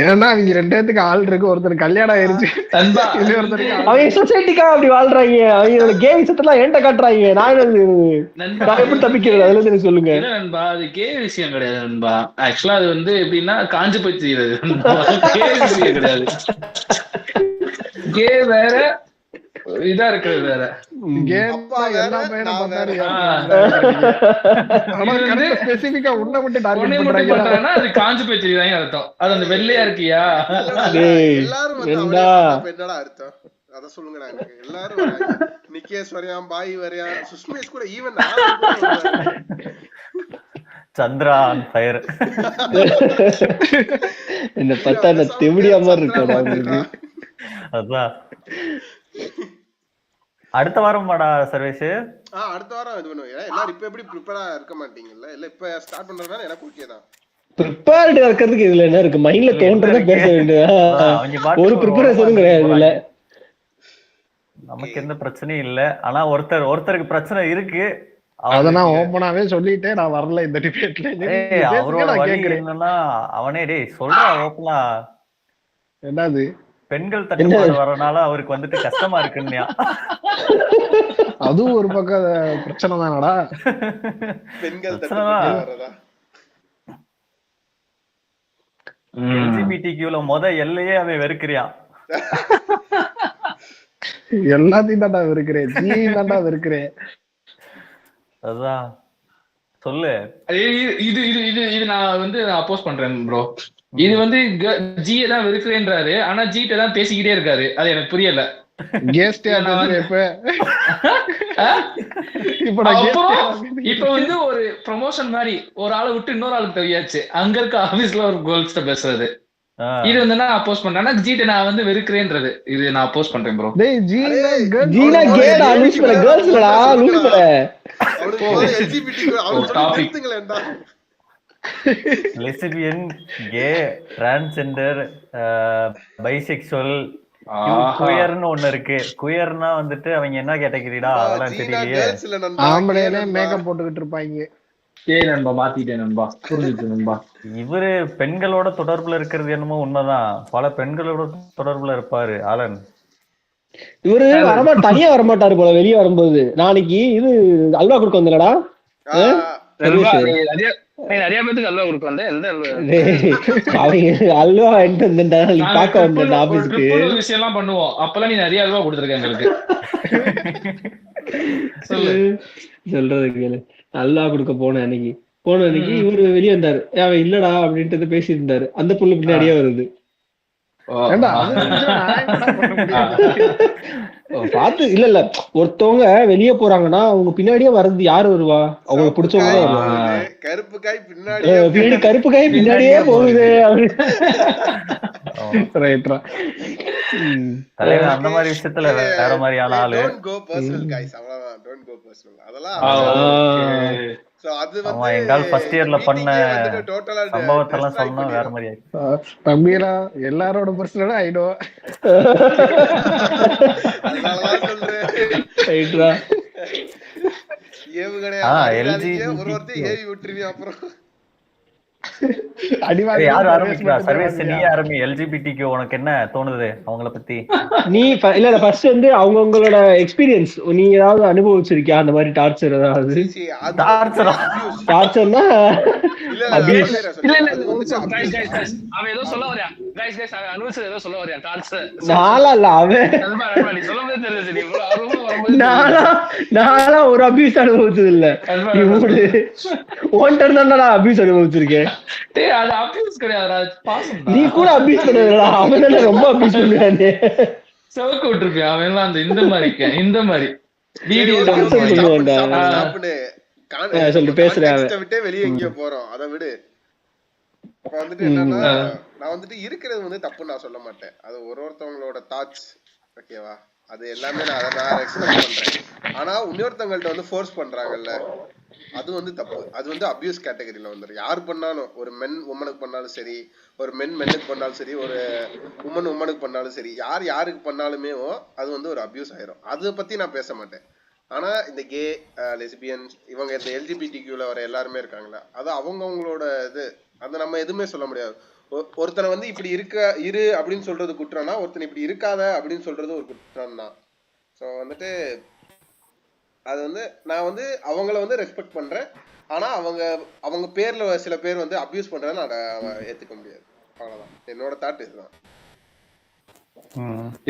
ஏன்னா அவங்க 2 பேத்துக்கு ஆள் இருக்கு. ஒருத்தர் கல்யாணம் ஆயிருச்சு, அவங்க சொசைட்டிக்கா அப்படி வாழ்றாங்க. அவங்களோட கே விஷயத்தெல்லாம் ஏன்ட்ட காட்டுறாங்க. நான் எப்படி தப்பிக்கிறது அதுல இருந்து சொல்லுங்க நண்பா. அது கே விஷயம் கிடையாது நண்பா. ஆக்சுவலா அது வந்து எப்படின்னா காஞ்சு போய் தெரியுது. கே விஷயம் கிடையாது. கே வேற, இதா இருக்கிறது வேற. அது காஞ்சு போய் தெரியுதாங்க அர்த்தம். அது அந்த வெள்ளையா இருக்கியா என்னடா அர்த்தம், அத சொல்லுங்கடா எனக்கு. எல்லாரும் நிக்கேஷ் வரையாம், பாய் வரையாம், சுஷ்மேஷ் கூட, ஈவன் சந்திரா ஆன் ஃபயர். என்ன பார்த்தா நான் தெவிடியா மாதிரி இருக்கா. அதான் அடுத்த வாரம் வாடா சர்வீஸ். அடுத்த வாரம் இது பண்ணுவோம். எல்லாரும் இப்ப எப்படி ப்ரிப்பேரா இருக்க மாட்டீங்கல்ல, இல்ல இப்ப ஸ்டார்ட் பண்றதுனால எனக்கு ஓகே தான். ப்ரிப்பேர்டா இருக்கிறதுக்கு இதுல என்ன இருக்கு? மைண்ட்ல தோன்றத பேச வேண்டியது. ஒரு ப்ரிப்பரேஷனும் கிடையாது இல்ல. நமக்கு எந்த பிரச்சனையும் இல்ல. ஆனா ஒருத்தருக்கு பிரச்சனை இருக்கு. அத நான் ஓபனாவே சொல்லிட்டே நான் வரல இந்த டிபேட்ல. அவரோட வழி என்னன்னா, அவனே டேய் சொல்றா ஓபனா, என்னது பெண்கள் தட்டுப்பாடு வரனால அவருக்கு வந்துட்டு கஷ்டமா இருக்குன்னியா. அதுவும் ஒரு பக்கம் பிரச்சனை தானடா. பெண்கள் தட்டுப்பாடு வரதா எல்ஜிபிடிக்யூல எல்லையே அவன் வெறுக்கிறியான். எல்லாத்தையும் தாண்டா வெறுக்கிறேன், ஜி தாண்டா வெறுக்கிறேன். அதான் சொல்லு. இது இது இது இது நான் வந்து அப்போஸ் பண்றேன் ப்ரோ. இது வந்து ஜியை தான் வெறுக்கிறேன்றாரு, ஆனா ஜிட்ட தான் பேசிக்கிட்டே இருக்காரு. அது எனக்கு புரியல. இப்ப வந்து ஒரு ப்ரமோஷன் மாதிரி ஒரு ஆளை விட்டு இன்னொரு ஆளுக்கு தெரியாச்சு. அங்க இருக்க ஆபீஸ்ல ஒரு கேர்ள்ஸ்ட பேசுறது. இது வந்து நான் அப்போஸ் பண்றேன். ஆனா ஜிட்ட நான் வந்து வெறுக்கிறேன்றது இது நான் அப்போஸ் பண்றேன் bro. Lesbian, gay, transgender, bisexual, குயர்னு ஒண்ணு இருக்கு. குயர்னா வந்துட்டு அவங்க என்ன கேட்டகரிடா அதெல்லாம் தெரியலையே. ஆம்பளையில மேக்கப் போட்டுக்கிட்டு இருப்பாங்க. நண்பா மாத்திட்டேன் நண்பா, புரிஞ்சுச்சு நண்பா. இவரு பெண்களோட தொடர்புல இருக்கிறது என்னமோ உண்மைதான். பல பெண்களோட தொடர்புல இருப்பாரு ஆலன். இவரு தனியா வரமாட்டாரு போல வெளியே வரும்போது. நாளைக்கு இது அல்வா கொடுக்க வந்தலடா. நிறைய பேருக்கு அல்வா கொடுக்க வந்தேன். அல்வா பாக்க வந்த ஆபீஸ்க்கு விஷயம் எல்லாம் பண்ணுவோம். அப்பெல்லாம் நீ நிறைய அல்வா கொடுத்துருக்க எங்களுக்கு. சொல்றது கேளு. அல்வா கொடுக்க போன அன்னைக்கு இவரு வெளியே வந்தாரு. அவன் இல்லடா அப்படின்ட்டு பேசி இருந்தாரு. அந்த புள்ள பின்னாடியே வருது. பார்த்து இல்ல ஒருத்தவங்க வெளியே போறாங்கன்னா அவங்க பின்னாடியே வர்றது யாரு வருவா? அவங்களுக்கு பிடிச்சவங்க தான் வருவாங்க. கருப்பு காய் பின்னாடியே பின்னாடி கருப்பு காய் பின்னாடியே போகுது. ரைட்ரா. தலைவன் அந்த மாதிரி விஷயத்துல வேற மாதிரியான ஆளு. டோன்ட் கோ பர்சனல் गाइस, அவ்வளவுதான். Don't go personal. அதெல்லாம் சோ அது வந்து எங்கால் ஃபர்ஸ்ட் இயர்ல பண்ண டோட்டலா சம்பவத்தெல்லாம் சொன்னா வேற மாதிரி ஆயிடுச்சு. தம்பிரா எல்லாரோட பர்சனலா ஆயிடும். அதனாலதான் சொல்றேன். ரைட்ரா. ஏவுகணையா ஒருத்தர் ஏவி விட்டுருவீங்க. அப்புறம் யார் ஆரம்பிக்கிறா? சர்வீஸ் நீ ஆரம்பி. எல்ஜிபிடிக்கு உனக்கு என்ன தோணுது அவங்கள பத்தி? நீ இல்ல ஃபர்ஸ்ட் வந்து அவங்களோட எக்ஸ்பீரியன்ஸ் நீ ஏதாவது அனுபவிச்சிருக்கியா அந்த மாதிரி டார்ச்சர்? ஏதாவது டார்ச்சர்னா அபியூஸ் இல்ல அவன் ஏதோ சொல்ல வரியா? गाइस गाइस அவன் அனுபவிச்சது ஏதோ சொல்ல வரியா? டார்ச்சர் நாளா இல்ல அவன் நீ சொல்லும்போது தெரிஞ்சது. நீ நாளா ஒரு அபியூஸ் அனுபவிச்சது இல்ல. ஓன்டர் தான்டா அபியூஸ் அனுபவிச்சிருக்கேன். டேய் அது அபியூஸ் கிடையாதுடா, பாசம். நீ கூட அபியூஸ் பண்ணலடா, அவன் தான ரொம்ப அபியூஸ் பண்ணானே. செவக்கு விட்டுருப்பியா அவன் எல்லாம் அந்த இந்த மாதிரி வீடியோ சொல்லி பேசுறேன். விட்டே வெளியே எங்கேயோ போறோம், அதை விடு. இப்ப வந்துட்டு என்னன்னா, நான் வந்துட்டு இருக்கிறது வந்து தப்பு நான் சொல்ல மாட்டேன். அது ஒருத்தவங்களோட தாட்ஸ், ஓகேவா? அது எல்லாமே நான் ரெஸ்பெக்ட் பண்றேன். ஆனா இன்னொருத்தவங்கள்ட்ட வந்து ஃபோர்ஸ் பண்றாங்கல்ல, அது வந்து தப்பு. அது வந்து அபியூஸ் கேட்டகரியில வந்துடும். யார் பண்ணாலும், ஒரு மென் உமனுக்கு பண்ணாலும் சரி, ஒரு மென்னுக்கு பண்ணாலும் சரி, ஒரு உமனுக்கு பண்ணாலும் சரி, யாருக்கு பண்ணாலுமே அது வந்து ஒரு அபியூஸ் ஆயிரும். அதை பத்தி நான் பேச மாட்டேன். ஆனா இந்த கே, லெஸ்பியன்ஸ், இவங்க இந்த எல்ஜிபிடிக்யூல வர எல்லாருமே இருக்காங்களா, அது அவங்கவுங்களோட இது. அதை நம்ம எதுவுமே சொல்ல முடியாது. ஒருத்தனை வந்து இப்படி இரு அப்படின்னு சொல்றது குற்றம்னா, ஒருத்தனை இப்படி இருக்காத அப்படின்னு சொல்றது ஒரு குற்றம் தான். ஸோ வந்துட்டு அது வந்து நான் வந்து அவங்கள வந்து ரெஸ்பெக்ட் பண்றேன். ஆனா அவங்க பேர்ல சில பேர் வந்து அபியூஸ் பண்றதை நான் ஏத்துக்க முடியாது. அவ்வளவுதான் என்னோட தாட். இதுதான்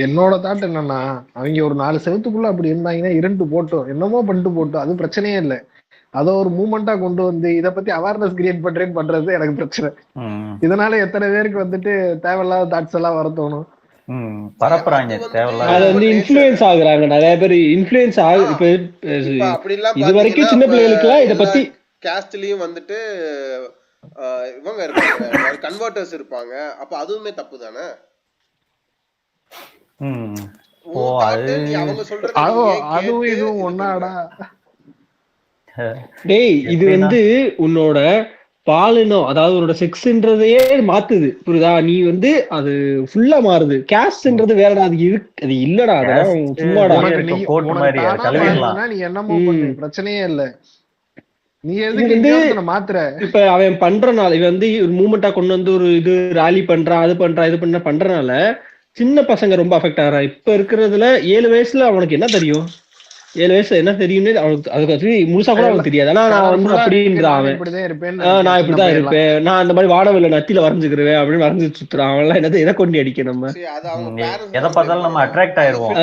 என்னோட தாட். என்னன்னா, அவங்க ஒரு 4 செவத்துக்குள்ள அப்படி இருந்தாங்கன்னா இரண்டு போட்டோம், என்னமோ பண்ணிட்டு போட்டோம், அது பிரச்சனையே இல்லை. அதை ஒரு மூமெண்டா கொண்டு வந்து இதை பத்தி அவேர்னஸ் கிரியேட் பண்றது எனக்கு பிரச்சனை. இதனால எத்தனை பேருக்கு வந்துட்டு தேவையில்லாத தாட்ஸ் எல்லாம் வர தோணும். பரப்புறாங்க தேவையில்லாத. அது வந்து இன்ஃப்ளூயன்ஸ் ஆகுறாங்க நிறைய பேர். இன்ஃப்ளூயன்ஸ் ஆகு. இப்ப இது வரைக்கும் சின்ன பிள்ளைகளுக்குலாம் இதை பத்தி காஸ்ட்லயும் வந்துட்டு இவங்க இருப்பாங்க, கன்வெர்ட்டர்ஸ் இருப்பாங்க. அப்ப அதுவுமே தப்பு தானே? அதுவும் இதுவும் ஒன்னாடா? டேய் இது வந்து உன்னோட பாலினம், அதாவது உன்னோட செக்ஸ்ன்றதையே மாத்துது, புரியுதா? நீ வந்து அது ஃபுல்லா மாறுது. கேஸ்ட்ன்றது வேறடா, அது இல்லடா, அதெல்லாம் சும்மாடா. நீ என்னமோ பண்ணு, பிரச்சனையே இல்ல. நீ எதுக்கு மாத்துற? இப்ப அவன் பண்றனால, இவன் வந்து ஒரு மூமெண்டா கொண்டு வந்து ஒரு இது ராலி பண்றான், அது பண்றான், இது பண்றனால சின்ன பசங்க ரொம்ப அஃபெக்ட் ஆகிறான். இப்ப இருக்கிறதுல 7 வயசுல அவனுக்கு என்ன தெரியும்? 7 வயசுல என்ன தெரியும்னு அவனுக்கு அதுக்கு முழுசா கூட அவனுக்கு தெரியாது. ஆனா நான் வந்து அப்படின்றான் அவன், நான் இப்படிதான் இருப்பேன், நான் அந்த மாதிரி வாடவில்லை நத்தில வரைஞ்சுக்கிறேன் அப்படின்னு வரைஞ்சு சுத்துறான். அவன் எல்லாம் எதை கொண்டு அடிக்க நம்ம எதை பார்த்தாலும் நம்ம அட்ராக்ட் ஆயிருவோம்.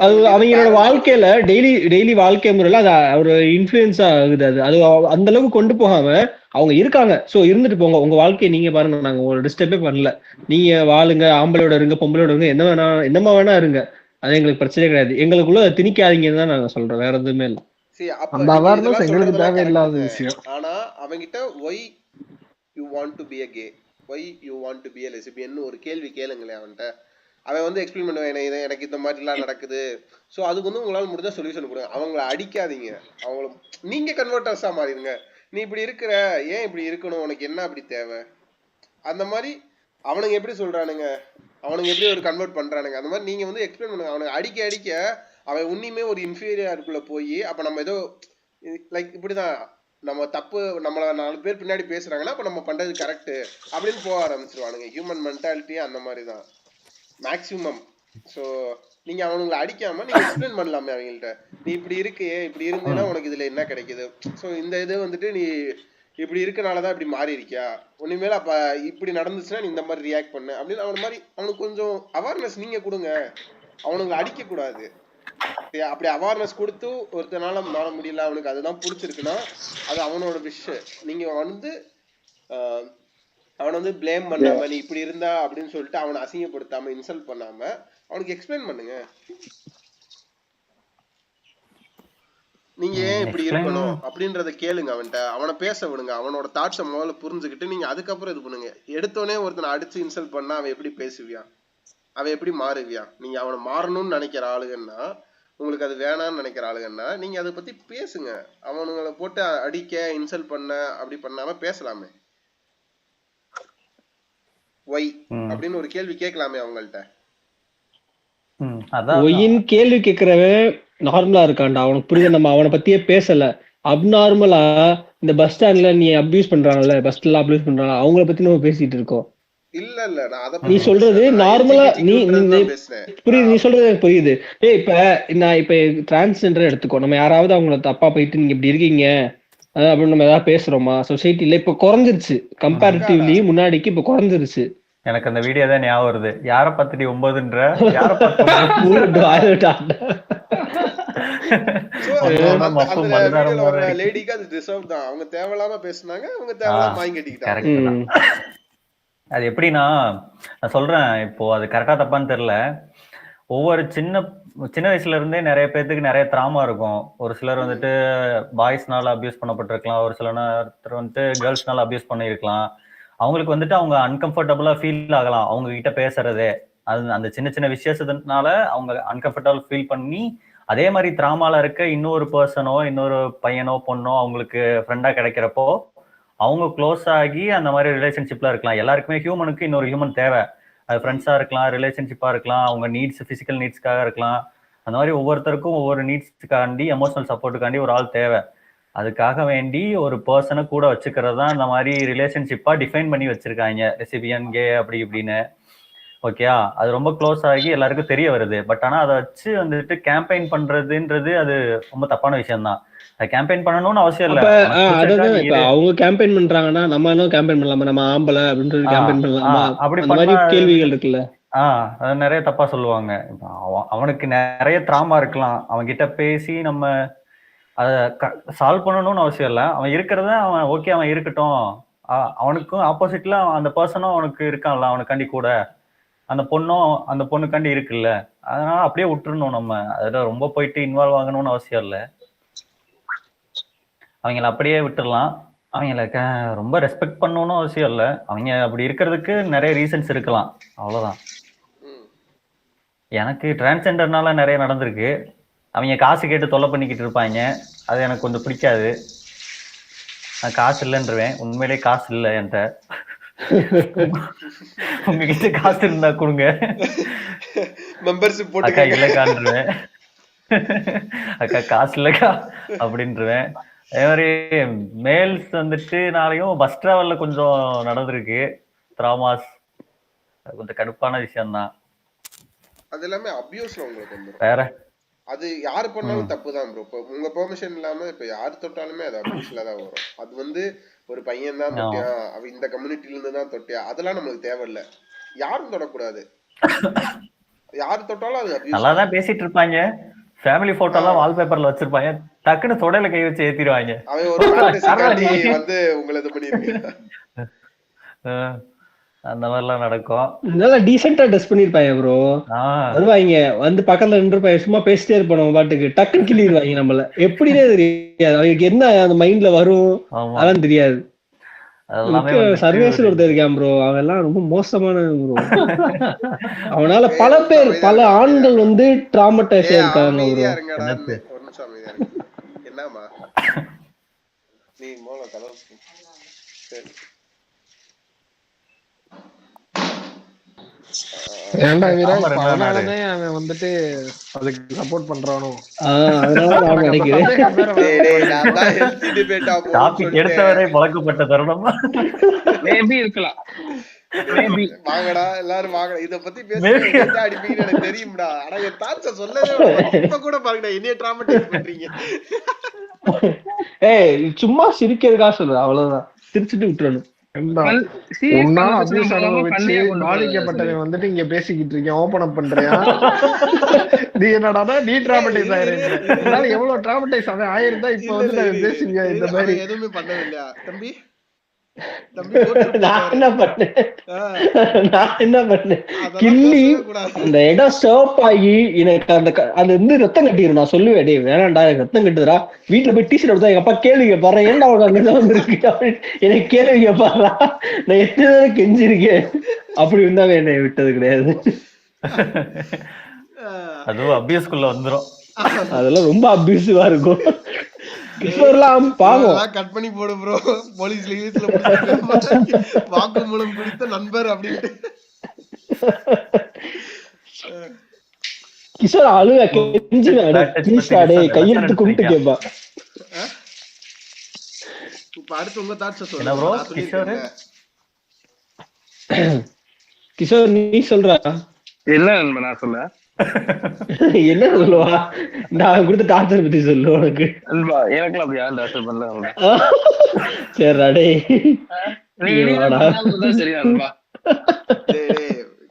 அது அவங்களோட வாழ்க்கையில டெய்லி வாழ்க்கை முறையில அது ஒரு இன்ஃபுளுன்ஸ் ஆகுது. அது அந்த அளவுக்கு கொண்டு போகாம அவங்க இருக்காங்க, சோ இருந்துட்டு போங்க, உங்க வாழ்க்கையை நீங்க பாருங்க, நாங்க உங்களோட டிஸ்டர்பே பண்ணல, நீங்க வாழுங்க, ஆம்பளையோட இருங்க, பொம்பளையோட இருங்க, என்னமா வேணா இருங்க, அது எங்களுக்கு பிரச்சனை கிடையாது, எங்களுக்குள்ள திணிக்காதீங்கன்னு தான் நாங்க சொல்றோம், வேற எதுவுமே இல்ல. அந்த அவேர்னஸ் எங்களுக்கு தேவையில்லாத விஷயம். ஆனா அவங்கிட்ட why you want to be a gay, why you want to be a lesbian ஒரு கேள்வி கேளுங்களேன் அவன்கிட்ட. அவன் வந்து எக்ஸ்பிளைன் பண்ணுவேன், எனக்கு இந்த மாதிரி எல்லாம் நடக்குது. சோ அதுக்கு வந்து உங்களால முடிஞ்ச சொல்யூஷன் கொடுங்க. அவங்கள அடிக்காதீங்க, அவங்கள நீங்க கன்வெர்ட்டர்ஸா மாறிடுங்க. நீ இப்படி இருக்கிற, ஏன் இப்படி இருக்கணும், உனக்கு என்ன அப்படி தேவை, அந்த மாதிரி அவனுங்க எப்படி சொல்றானுங்க, அவனுங்க எப்படி ஒரு கன்வெர்ட் பண்றானுங்க, அந்த மாதிரி நீங்க வந்து எக்ஸ்பிளைன் பண்ணுங்க. அவனுக்கு அடிக்க அவன் உன்னிமே ஒரு இன்ஃபீரியருக்குள்ள போய், அப்ப நம்ம ஏதோ லைக் இப்படிதான் நம்ம தப்பு, நம்மள 4 பேர் பின்னாடி பேசுறாங்கன்னா அப்ப நம்ம பண்றது கரெக்ட் அப்படின்னு போக ஆரம்பிச்சிருவானுங்க. ஹியூமன் மென்டாலிட்டி அந்த மாதிரி தான் மேக்சிமம். ஸோ நீங்க அவனுங்களை அடிக்காம நீங்க எக்ஸ்பிளைன் பண்ணலாமே அவங்கள்ட்ட, நீ இப்படி இருக்கையே, இப்படி இருந்தேன்னா உனக்கு இதுல என்ன கிடைக்குது, ஸோ இந்த இது வந்துட்டு நீ இப்படி இருக்கனாலதான் இப்படி மாறி இருக்கியா, ஒன்னுமேல அப்ப இப்படி நடந்துச்சுன்னா நீ இந்த மாதிரி ரியாக்ட் பண்ணு அப்படின்னு அவனுக்கு கொஞ்சம் அவேர்னஸ் நீங்க கொடுங்க. அவனுங்களை அடிக்க கூடாது. அப்படி அவேர்னஸ் கொடுத்து ஒருத்தனால மாற முடியல, அவனுக்கு அதுதான் பிடிச்சிருக்குன்னா அது அவனோட விஷயம். நீங்க வந்து அவனை வந்து பிளேம் பண்ணாம, நீ இப்படி இருந்தா அப்படின்னு சொல்லிட்டு அவனை அசிங்கப்படுத்தாம, இன்சல்ட் பண்ணாம அவனுக்கு எக்ஸ்பிளைன் பண்ணுங்க. நீங்க ஏன் இப்படி எக்ஸ்பிளைன் இருக்கணும் அப்படின்றத கேளுங்க அவன்கிட்ட. அவனை பேச விடுங்க, அவனோட தாட்ஸை முதல்ல புரிஞ்சுக்கிட்டு நீங்க அதுக்கப்புறம் இது பண்ணுங்க. எடுத்தோடனே ஒருத்தனை அடிச்சு இன்சல்ட் பண்ணா அவன் எப்படி பேசுவியான், அவன் எப்படி மாறுவியான்? நீங்க அவனை மாறணும்னு நினைக்கிற ஆளுங்கன்னா, உங்களுக்கு அது வேணாம்னு நினைக்கிற ஆளுங்கன்னா நீங்க அதை பத்தி பேசுங்க. அவனுங்களை போட்டு அடிக்க இன்சல்ட் பண்ண அப்படி பண்ணாம பேசலாமே. ஒய் அப்படின்னு ஒரு கேள்வி கேட்கலாமே அவங்கள்ட்ட. ஒய்ன்னு கேள்வி கேட்கிறவன் நார்மலா இருக்கான்டா, அவனுக்கு புரியுது. நம்ம அவனை பத்தியே பேசல. அப்நார்மலா இந்த பஸ் ஸ்டாண்ட்ல நீ அபியூஸ் பண்றாங்கல்ல, பஸ்ல அபியூஸ் பண்றாங்க, அவங்கள பத்தி நம்ம பேசிட்டு இருக்கோம். இல்ல இல்ல நான் அத நீ சொல்றது நார்மலா நீ பேசுறேன். புரியுது, நீ சொல்றது எனக்கு புரியுது. இப்ப நான் இப்ப டிரான்ஸ்ஜெண்டர் எடுத்துக்கோ, நம்ம யாராவது அவங்கள தப்பா போயிட்டு நீங்க இப்படி இருக்கீங்க அப்படின்னு நம்ம ஏதாவது பேசுறோமா சொசைட்டில? இப்ப குறைஞ்சிருச்சு கம்பேரிட்டிவ்லி, முன்னாடிக்கு இப்ப குறைஞ்சிருச்சு. எனக்கு அந்த வீடியோ தான் ஞாபகம் வருது. யார பத்தி 9ன்ற யார லேடிக்கு அது டிசர்வ் தான். அவங்க தேவையில்லாம பேசுனாங்க, அவங்க தேவையில்லாம வாங்கி கட்டிக்கிட்டாங்க. அது எப்படின்னா நான் சொல்றேன், இப்போ அது கரெக்டா தப்பான்னு தெரியல. ஒவ்வொரு சின்ன வயசுல இருந்தே நிறைய பேர்த்துக்கு நிறைய திராமா இருக்கும். ஒரு சிலர் வந்துட்டு பாய்ஸ்னால அபியூஸ் பண்ணப்பட்டிருக்கலாம், ஒரு சிலர் வந்துட்டு கேர்ள்ஸ்னால அபியூஸ் பண்ணிருக்கலாம். அவங்களுக்கு வந்துட்டு அவங்க அன்கம்ஃபர்டபுளா ஃபீல் ஆகலாம் அவங்க கிட்ட பேசுறதே. அது அந்த சின்ன சின்ன விஷயத்தினால அவங்க அன்கம்ஃபர்டபுள் ஃபீல் பண்ணி, அதே மாதிரி திராமால இருக்க இன்னொரு பர்சனோ இன்னொரு பையனோ பொண்ணோ அவங்களுக்கு ஃப்ரெண்டா கிடைக்கிறப்போ அவங்க க்ளோஸ் ஆகி அந்த மாதிரி ரிலேஷன்ஷிப்ல இருக்கலாம். எல்லாருக்குமே ஹியூமனுக்கு இன்னொரு ஹியூமன் தேவை. அது ஃப்ரெண்ட்ஸா இருக்கலாம், ரிலேஷன்ஷிப்பா இருக்கலாம், அவங்க நீட்ஸ் பிசிக்கல் நீட்ஸ்க்காக இருக்கலாம். அந்த மாதிரி ஒவ்வொருத்தருக்கும் ஒவ்வொரு நீட்ஸ்க்காண்டி எமோஷனல் சப்போர்ட்டுக்காண்டி ஒரு ஆள் தேவை. அதுக்காக வேண்டி ஒரு பர்சனை கூட வச்சுக்கிறது தான் இந்த மாதிரி ரிலேஷன்ஷிப்பா டிஃபைன் பண்ணி வச்சிருக்காங்க, ரெசிபியன் கே அப்படி இப்படின்னு. ஓகேயா, அது ரொம்ப க்ளோஸ் ஆகி எல்லாருக்கும் தெரிய வருது. பட் ஆனா அதை வச்சு வந்துட்டு கேம்பெயின் பண்றதுன்றது அது ரொம்ப தப்பான விஷயம் தான். அதை கேம்பெயின் பண்ணணும்னு அவசியம் இல்ல. அதான் இப்ப அவங்க கேம்பெயின் பண்றாங்கன்னா நம்ம என்ன கேம்பெயின் பண்ணலாமா, நம்ம ஆம்பளை அப்படின்றது கேம்பெயின் பண்ணலாமா, அப்படி மாதிரி கேள்விகள் இருக்குல்ல. அது நிறைய தப்பா சொல்லுவாங்க. அவனுக்கு நிறைய திராமா இருக்கலாம், அவன் கிட்ட பேசி நம்ம அதை சால்வ் பண்ணணும்னு அவசியம் இல்லை. அவன் இருக்கிறத அவன் ஓகே அவன் இருக்கட்டும், அவனுக்கும் ஆப்போசிட்ல அந்த பர்சனும் அவனுக்கு இருக்கான்ல, அவனுக்காண்டி கூட அந்த பொண்ணுக்காண்டி இருக்குல்ல, அதனால அப்படியே விட்டுறணும். நம்ம அதில் ரொம்ப போயிட்டு இன்வால்வ் ஆகணும்னு அவசியம் இல்லை. அவங்கள அப்படியே விட்டுடலாம். அவங்கள ரொம்ப ரெஸ்பெக்ட் பண்ணணும்னு அவசியம் இல்லை. அவங்க அப்படி இருக்கிறதுக்கு நிறைய ரீசன்ஸ் இருக்கலாம், அவ்வளோதான். எனக்கு டிரான்ஸ்ஜெண்டர்னால நிறைய நடந்திருக்கு. அவங்க காசு கேட்டு தொல்லை பண்ணிக்கிட்டு இருப்பாங்க, அது எனக்கு கொஞ்சம் பிடிக்காது. நான் காசு இல்லைன்றவேன், உண்மையிலே காசு இல்லை என்கிட்ட. உங்ககிட்ட காசு இருந்தா கொடுங்க, மெம்பர்ஷிப் அக்கா இல்லக்கான்றுவேன், அக்கா காசு இல்லக்கா அப்படின்றுவேன். அதே மாதிரி மேல்ஸ் வந்துட்டு நாளையும் பஸ் டிராவல்ல கொஞ்சம் நடந்திருக்கு திராமாஸ். அது கொஞ்சம் கடுப்பான விஷயம்தான். அது எல்லாமே அபியூஸ்ல உங்களுக்கு வந்துரும். வேற அது யாரு பண்ணாலும் தப்பு தான் ப்ரோ. இப்போ உங்க பெர்மிஷன் இல்லாம இப்ப யாரு தொட்டாலுமே அது அபியூஸ்ல தான் வரும். அது வந்து ஒரு பையன் தான் தொட்டியா, அவ இந்த கம்யூனிட்டில இருந்து தான் தொட்டியா, அதெல்லாம் நம்மளுக்கு தேவையில்லை. யாரும் தொடக்கூடாது. யாரு தொட்டாலும் அது அபியூஸ். நல்லா தான் பேசிட்டு இருப்பாங்க, ஃபேமிலி போட்டோ எல்லாம் வால்பேப்பர்ல வச்சிருப்பாங்க, டக்குன்னு தொடையில கை வச்சு ஏத்திடுவாங்க. அவன் ஒரு ஃபேண்டஸிக்காண்டி வந்து உங்களை இது பண்ணிருக்கீங்க. அந்த மாதிரிலாம் நடக்கும். நல்லா டீசெண்டா ட்ரெஸ் பண்ணிருப்பாங்க ப்ரோ. வருவாங்க வந்து பக்கத்துல நின்றுப்பாங்க, சும்மா பேசிட்டே இருப்போம் பாட்டுக்கு, டக்குன்னு கிள்ளிடுவாங்க நம்மள. எப்படின்னே தெரியாது அவங்களுக்கு என்ன அந்த மைண்ட்ல வரும், அதெல்லாம் தெரியாது. சர்வேஸ்ல ஒருத்தர் இருக்கான் ப்ரோ, அவன் எல்லாம் ரொம்ப மோசமான ப்ரோ. அவனால பல ஆண்கள் வந்து டிராமடைஸ் ஆயிருக்காங்க ப்ரோ. என்னமா நீ மோல கலர் சரி ஏன்டா விராஜ், அதனாலதான் அவன் வந்துட்டு அதுக்கு சப்போர்ட் பண்றானோ. டாபிக் எடுத்தவரை பழக்கப்பட்ட தருணம் மேபி இருக்கலாம். வாங்கடா எல்லாரும் வாங்கடா, இத பத்தி பேசுறது அடிப்பீங்க எனக்கு தெரியும்டா. ஆனா என் தாட்ச சொல்லவே இப்ப கூட பாருங்கடா, என்னைய டிராமடைஸ் பண்றீங்க. ஏய் சும்மா சிரிக்கிறதுக்காக சொல்லு, அவ்வளவுதான். சிரிச்சுட்டு விட்டுறணும். பாதிக்கப்பட்டவன் வந்துட்டு இங்க பேசிக்கிட்டு இருக்கேன், ஓபன் அப் பண்றியா? நீ என்னடா நீ டிராமடைஸ் ஆயிருந்தா எவ்வளவு டிராமடைஸ் அவன் ஆயிருந்தா இப்ப வந்து பேசுவியா? இந்த மாதிரி எதுவுமே பண்ணவே இல்லையா தம்பி? தம்பி கோட் நான் என்ன பண்ணேன் அதெல்லாம் கிள்ளி பேசவே கூடாது. அந்த இடம் சோப் ஆகி எனக்கு அந்த வந்து ரத்தம் கட்டிடும். நான் சொல்லுவேன், டேய் வேணாண்டா எனக்கு ரத்தம் கட்டுதுடா, வீட்டுல போய் டிஷர்ட் எடுத்தா எங்க அப்பா கேள்வி கேட்பாரு, ஏன்டா அவங்க அங்கதான் வந்திருக்கு அப்படின்னு எனக்கு கேள்வி கேட்பாரா. நான் எத்தனை தடவை கெஞ்சிருக்கேன், அப்படி இருந்தாவே என்னை விட்டது கிடையாது. அதுவும் அபியூஸ்குள்ள வந்துரும். அதெல்லாம் ரொம்ப அபியூசிவா இருக்கும். கிஷோர்லாம் பாவம். அதெல்லாம் கட் பண்ணி போடு ப்ரோ, போலீஸ்ல இங்கிலீஷ்ல வாக்குமூலம் குறித்த நண்பர் அப்படின்ட்டு. கிஷோர் அழுவ கெஞ்சுவேன், கையெழுத்து கும்பிட்டு கேட்பா. இப்ப அடுத்து உங்க தாட்ஸ் என்ன bro, சொல்லுங்க. கிஷோர் நீ சொல்றா. இல்ல நண்பா, நான் சொல்ல என்ன சொல்லுவா, நான் கொடுத்த டார்ச்சர் பத்தி சொல்லு உனக்கு. நண்பா எனக்குலாம் அப்படி யாரும் டாக்டர் பண்ணல. சரிடா டேய், சரியா நண்பா.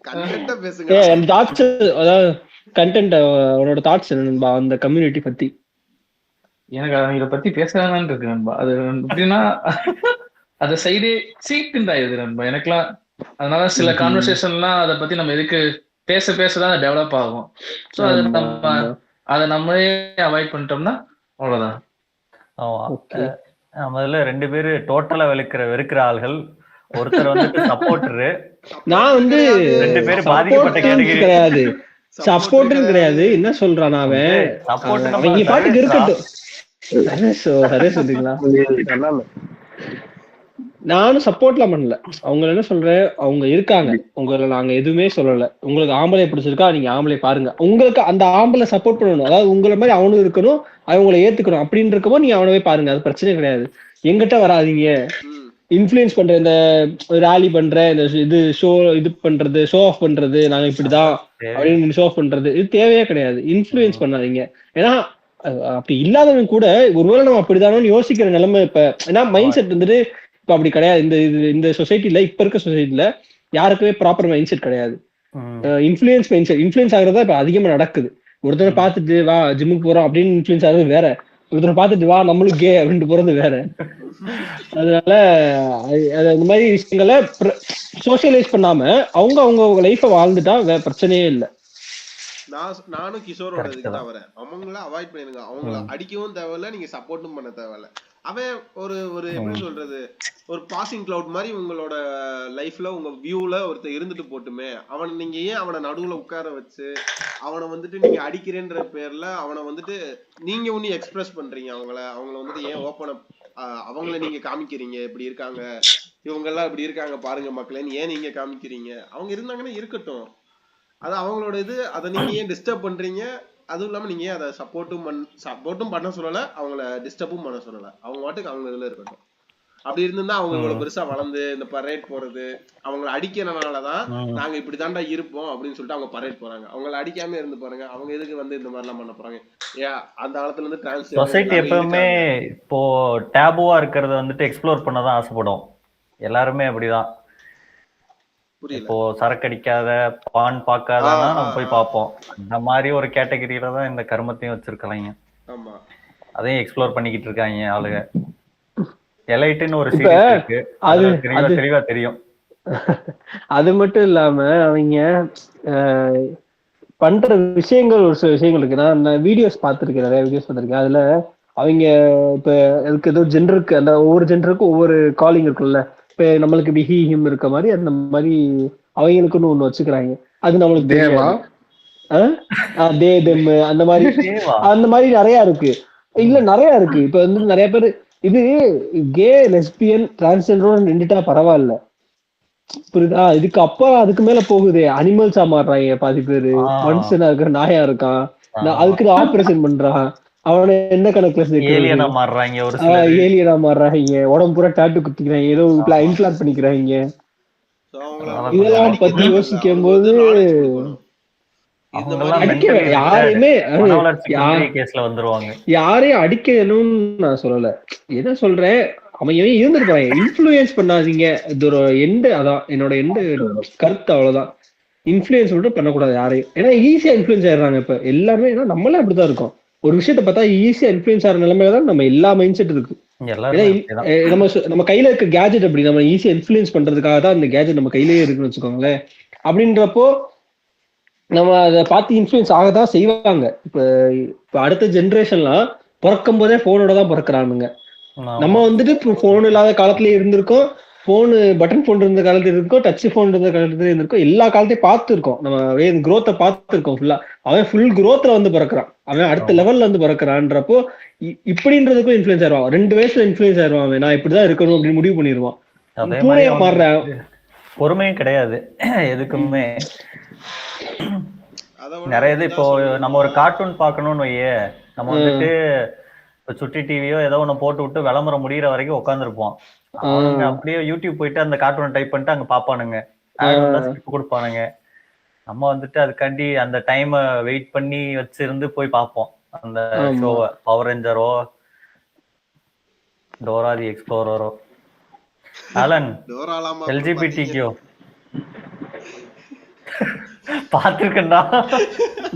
கண்டென்ட்டா பேசுங்க. அந்த டார்ச்சர், அதாவது கண்டென்ட், உன்னோட தாட்ஸ் என்ன நண்பா அந்த கம்யூனிட்டி பத்தி? எனக்கு அவங்கள பத்தி பேசலான்னு இருக்கு நண்பா. அது எப்படின்னா அந்த சைடே சீக்குண்டாயிருது நண்பா எனக்குலாம். அதனால சில கான்வர்சேஷன்லாம் அதை பத்தி நம்ம எதுக்கு பேசதான் டெவலப் ஆகும். ஸோ அது நம்ம அதை நம்மளே அவாய்ட் பண்ணிட்டோம்னா அவ்வளவுதான். முதல்ல 2 பேரு டோட்டலா வெறுக்கிற ஆள்கள். ஒருத்தர் வந்து சப்போர்ட்டரு, நான் வந்து 2 பேரு பாதிக்கப்பட்ட கேட்டகரி கிடையாது, சப்போர்ட்டும் கிடையாது. என்ன சொல்றான் அவன், அவங்க பாட்டுக்கு இருக்கட்டும். சொல்றீங்களா? நானும் சப்போர்ட்லாம் பண்ணல. அவங்க என்ன சொல்றேன், அவங்க இருக்காங்க, உங்களை நாங்க எதுவுமே சொல்லல. உங்களுக்கு ஆம்பளை பிடிச்சிருக்கா, நீங்க ஆம்பளை பாருங்க. உங்களுக்கு அந்த ஆம்பளை சப்போர்ட் பண்ணணும், அதாவது உங்களை மாதிரி அவனும் இருக்கணும், அவங்களை ஏத்துக்கணும் அப்படின்னு இருக்கமோ நீங்க அவனவே பாருங்க, அது பிரச்சனை கிடையாது. எங்கிட்ட வராதிங்க, இன்ஃபுளுன்ஸ் பண்ற, இந்த ராலி பண்ற, இந்த இது இது பண்றது, ஷோ ஆஃப் பண்றது, நாங்க இப்படிதான் அப்படின்னு ஷோ ஆஃப் பண்றது, இது தேவையே கிடையாது. இன்ஃபுளுன்ஸ் பண்ணாதீங்க. ஏன்னா அப்படி இல்லாதவங்க கூட ஒருவேளை நம்ம அப்படிதானு யோசிக்கிற நிலைமை இப்ப. ஏன்னா மைண்ட் செட் வந்துட்டு இப்ப அப்படி கிடையாது. இந்த சொசைட்டில, இப்ப இருக்க சொசைட்டில யாருக்குமே ப்ராப்பர் மைண்ட் செட் கிடையாது. இன்ஃபுளுன்ஸ் ஆகுறதா இப்ப அதிகமா நடக்குது. ஒருத்தரை பார்த்துட்டு வா ஜிம்முக்கு போறோம் அப்படின்னு இன்ஃபுளுன்ஸ் ஆகுறது வேற, ஒருத்தரை பார்த்துட்டு வா நம்மளுக்கு கே அப்படின்ட்டு போறது வேற. அதனால இந்த மாதிரி விஷயங்களை சோசியலைஸ் பண்ணாம அவங்க லைஃப வாழ்ந்துட்டா பிரச்சனையே இல்லை. நானும் கிஷோரோட இதுக்கு தான் வரேன். அவங்கள அவாய்ட் பண்ணிருங்க. அவங்கள அடிக்கவும் தேவையில்ல, நீங்க சப்போர்ட்டும் பண்ண தேவையில்ல. அவன் ஒரு எப்படி சொல்றது, ஒரு பாசிங் கிளவுட் மாதிரி உங்களோட லைஃப்ல உங்க வியூல ஒருத்தர் இருந்துட்டு போட்டுமே. நீங்க ஏன் அவனை நடுவுல உட்கார வச்சு அவனை வந்துட்டு நீங்க அடிக்கிறேன்ற பேர்ல அவனை வந்துட்டு நீங்க ஒண்ணு எக்ஸ்பிரஸ் பண்றீங்க. அவங்கள வந்துட்டு ஏன் ஓப்பன் அவங்கள நீங்க காமிக்கிறீங்க, இப்படி இருக்காங்க இவங்க எல்லாம் இப்படி இருக்காங்க பாருங்க மக்களேன்னு ஏன் நீங்க காமிக்கிறீங்க? அவங்க இருந்தாங்கன்னா இருக்கட்டும், அது அவங்களோட இது. அதை நீங்க ஏன் டிஸ்டர்ப் பண்றீங்க? அதுவும் இல்லாம நீங்க ஏன் அதை சப்போர்ட்டும் பண்ண சொல்லல, அவங்கள டிஸ்டர்பும் பண்ண சொல்லல. அவங்க வாட்டுக்கு அவங்க இதுல இருக்கட்டும். அப்படி இருந்தா அவங்க இவ்வளவு பெருசா வளர்ந்து இந்த பரேட் போறது, அவங்களை அடிக்கிறனாலதான் நாங்க இப்படி தாண்டா இருப்போம் அப்படின்னு சொல்லிட்டு அவங்க பரேட் போறாங்க. அவங்களை அடிக்காம இருந்து பாருங்க, அவங்க எதுக்கு வந்து இந்த மாதிரி எல்லாம் பண்ண போறாங்க? அந்த காலத்துல இருந்து டிரான்ஸ் சொசைட்டி எப்பவுமே இப்போ டேபுவா இருக்கிறத வந்துட்டு எக்ஸ்ப்ளோர் பண்ணதான் ஆசைப்படும். எல்லாருமே அப்படிதான். இப்போ சரக்கு அடிக்காத, பான் பார்க்காதனா நம்ம போய் பார்ப்போம். அந்த மாதிரி ஒரு கேட்டகரியில தான் இந்த கர்மத்தையும் வச்சிருக்கலாங்க. அதையும் எக்ஸ்ப்ளோர் பண்ணிக்கிட்டு இருக்காங்க ஆளுங்க. எலைட்னு ஒரு சீரிஸ் இருக்கு, அது தெளிவா தெரியும். அது மட்டும் இல்லாம அவங்க பண்ற விஷயங்கள், ஒரு சில விஷயங்களுக்கு நான் வீடியோஸ் பார்த்திருக்கேன், நிறைய வீடியோஸ் பார்த்திருக்கேன். அதுல அவங்க இப்ப அதுக்கு ஏதோ ஜெண்டருக்கு, அந்த ஒவ்வொரு ஜெண்டருக்கும் ஒவ்வொரு காலிங் இருக்குல்ல. இப்ப நம்மளுக்கு பிஹி ஹிம் இருக்க மாதிரி அந்த மாதிரி அவங்களுக்குன்னு ஒண்ணு வச்சுக்கிறாங்க. அது நம்மளுக்கு தே தெம் அந்த மாதிரி நிறைய இருக்கு. இல்ல நிறைய இருக்கு. இப்ப வந்து நிறைய பேர் இது கே, லெஸ்பியன், டிரான்ஸ்ஜெண்டரோட நின்றுட்டா பரவாயில்ல, புரியுதா? இதுக்கு அப்புறம் அதுக்கு மேல போகுது. அனிமல்ஸா மாறுறாங்க பாதி பேரு, மனுஷனா இருக்க நாயா இருக்கான், அதுக்கு ஆபரேஷன் பண்றான், அவனை என்ன கணக்குல ஏலியனா மாறுறாங்க, உடம்பு பூரா டாட்டு குத்திக்கிறாங்க, ஏதோ இம்ப்ளான்ட் பண்ணிக்கிறாங்க. இதெல்லாம் பத்தி யோசிக்கும் போது யாரையும் அடிக்கணும்னு நான் சொல்லல. என்ன சொல்றேன், அவன் இருந்துட்டு போறாங்க. இன்ஃபுளுயன்ஸ் பண்ணாதீங்க, இது ஒரு எண்டு. அதான் என்னோட எண்டு கருத்து, அவ்வளவுதான். இன்ஃபுளுயன்ஸ் மட்டும் பண்ணக்கூடாது யாரையும். ஏன்னா ஈஸியா இன்ஃபுளுயன்ஸ் ஆயிடுறாங்க இப்ப எல்லாருமே. ஏன்னா நம்மளே அப்படிதான் இருக்கோம். ஒரு விஷயத்த பார்த்தா ஈஸியா இன்ஃபுளுயன்ஸ் ஆகிற நிலைமையில தான் நம்ம எல்லா மைண்ட் செட் இருக்கு. நம்ம கையில இருக்க கேஜெட் அப்படி நம்ம ஈஸியா இன்ஃபுளுன்ஸ் பண்றதுக்காக தான் அந்த கேஜெட் நம்ம கையிலேயே இருக்குன்னு வச்சுக்கோங்களேன். அப்படின்றப்போ நம்ம அதை பார்த்து இன்ஃபுளுன்ஸ் ஆகதான் செய்வாங்க. இப்ப அடுத்த ஜென்ரேஷன்லாம் பிறக்கும் போதே போனோட தான் பிறக்கிறானுங்க. நம்ம வந்துட்டு இப்போ போன் இல்லாத காலத்துலயே இருந்திருக்கோம், போனு பட்டன் போன் இருந்த காலத்துல இருக்கோம், டச் போன் இருந்த காலத்துல இருந்திருக்கோம், எல்லா காலத்தையும் பார்த்துருக்கோம். நம்ம குரோத்தை பார்த்துருக்கோம் ஃபுல்லா. அவன் ஃபுல் குரோத்ல வந்து பிறக்கிறான், அவன் அடுத்த லெவல்ல வந்து பிறக்கிறான்றப்போ இப்படின்றதுக்கும் இன்ஃபுளுன்ஸ் ஆயிடுவான். 2 வயசுல இன்ஃபுளுன்ஸ் ஆயிடுவான். அவன் நான் இப்படிதான் இருக்கணும் அப்படின்னு முடிவு பண்ணிடுவான். பூனையா மாறுறேன். பொறுமையும் கிடையாது எதுக்குமே. நிறைய இது இப்போ நம்ம ஒரு கார்ட்டூன் பார்க்கணும்னு வையே, நம்ம வந்துட்டு இப்ப சுட்டி டிவியோ ஏதோ ஒண்ணு போட்டு விட்டு விளம்பரம் முடிகிற வரைக்கும் உட்காந்துருப்போம். அவனுங்க அப்படியே யூடியூப் போயிட்டு அந்த கார்ட்டூனை டைப் பண்ணிட்டு அங்க பாப்பானுங்க, கொடுப்பானுங்க. நம்ம வந்துட்டு அதுக்காண்டி அந்த டைமை வெயிட் பண்ணி வச்சிருந்து போய் பார்ப்போம் அந்த ஷோவை. பவர் ரேஞ்சரோ டோரா தி எக்ஸ்ப்ளோரரோ. ஆலன் எல்ஜிபிடிக்யூ பாத்துருக்கேன்டா.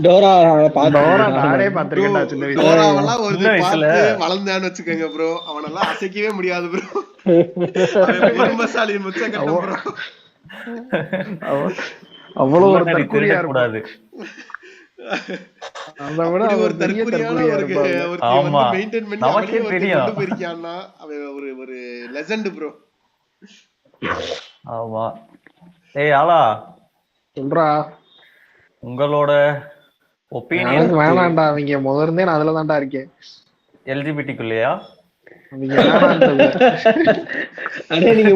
டோரா நானே பாத்துருக்கேன்டா. சின்ன வயசுல வளர்ந்தான்னு வச்சுக்கோங்க ப்ரோ, அவனெல்லாம் அசைக்கவே முடியாது ப்ரோ. அவ்வளவு ஒரு தற்கொலையா கூடாது. ஆமா. ஏய் ஆலா சொல்றா, உங்களோட ஒப்பீனியன் வேணாண்டா. அவங்க முதல்ல நான் அதுல தான்டா இருக்கேன். எல்ஜிபிடிக்குள்ளயா நீங்க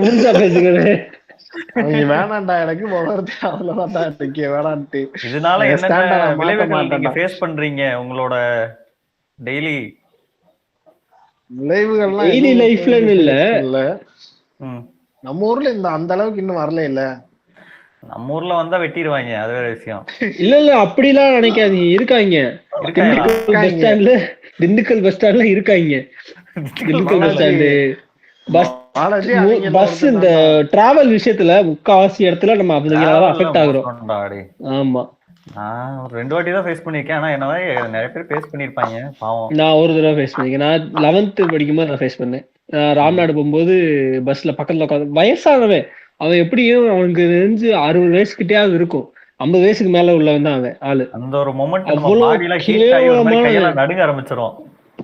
முழுசா பேசுங்க. அவங்க வேணாண்டா, எனக்கு முதல்ல அதுலதான் இருக்கேன் வேணான்ட்டு. இதனால என்ன விளைவுகள் நீங்க ஃபேஸ் பண்றீங்க உங்களோட டெய்லி விளைவுகள்லாம்? டெய்லி லைஃப்ல இல்ல, நம்ம ஊர்ல இந்த அந்த அளவுக்கு இன்னும் வரல. இல்ல நம்ம ஊர்ல வந்தா வெட்டிடுவாங்க, அது வேற விஷயம். இல்ல அப்படிலாம் நினைக்காதீங்க, இருக்காங்க. திண்டுக்கல் பஸ் ஸ்டாண்ட்ல இருக்காங்க. திண்டுக்கல் பஸ் ஸ்டாண்டு பஸ் இந்த டிராவல் விஷயத்துல முக்காவாசி இடத்துல நம்ம அப்படிங்கறத அஃபெக்ட் ஆகுறோம். ஆமா, நான் 2 வாட்டி தான் ஃபேஸ் பண்ணிருக்கேன். ஆனா என்ன நிறைய பேர் ஃபேஸ் பண்ணிருப்பாங்க பாவம். நான் ஒரு தடவை ஃபேஸ் பண்ணிருக்கேன். நான் 11th படிக்கும்போது நான் ஃபேஸ் பண்ணேன். ராம்நாடு போகும்போது பஸ்ல பக்கத்துல உட்காந்து வயசானவன், அவன் எப்படியும் அவனுக்கு 60 வயசுக்கிட்டேயாவது இருக்கும். 50 வயசுக்கு மேல உள்ளவன் தான் அவன் ஆளு. அந்த ஒரு மொமெண்ட் நடுங்க ஆரம்பிச்சிடும்.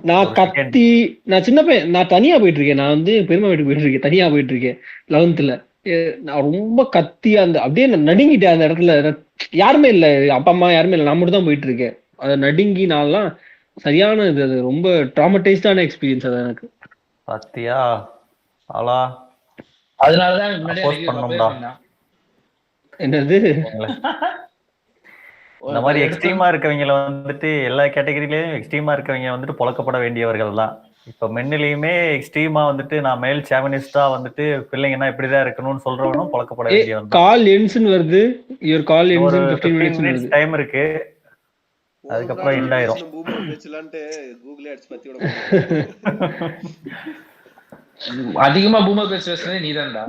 நான் கத்தி, நான் சின்ன பையன், நான் தனியா போயிட்டு இருக்கேன். நான் வந்து பெருமை வீட்டுக்கு போயிட்டு இருக்கேன், தனியா போயிட்டு இருக்கேன் 11th. நான் ரொம்ப கத்தி அந்த அப்படியே நடுங்கிட்டேன் அந்த இடத்துல. யாருமே இல்ல, அப்பா அம்மா யாருமே இல்லை, நான் மட்டும் தான் போயிட்டு இருக்கேன். அதை நடுங்கி நான்லாம் சரியான இது, அது ரொம்ப ட்ராமடைஸ்டான எக்ஸ்பீரியன்ஸ் அது எனக்கு. பாத்தியா ஆலா, அதனாலதான் என்னது இந்த மாதிரி எக்ஸ்ட்ரீமா இருக்கவங்க வந்துட்டு எல்லா கேட்டகரியிலயும் எக்ஸ்ட்ரீமா இருக்கவங்க வந்துட்டு பொழக்கப்பட வேண்டியவர்கள் தான். இப்ப மென்னிலையுமே எக்ஸ்ட்ரீமா வந்துட்டு நான் மேல் சாவனிஸ்டா வந்துட்டு பிள்ளைங்கன்னா இப்படிதான் இருக்கணும்னு சொல்றவனும் பொழக்கப்பட வேண்டியவன். கால் எண்ட்ஸ்னு வருது, your call ends in 15 minutes time இருக்கு, அதுக்கப்புறம் எண்ட் ஆயிரும். கூகுள் ஆட்ஸ் பத்தி அதிகமா பூமர் பேசுறதே நீதான்டா.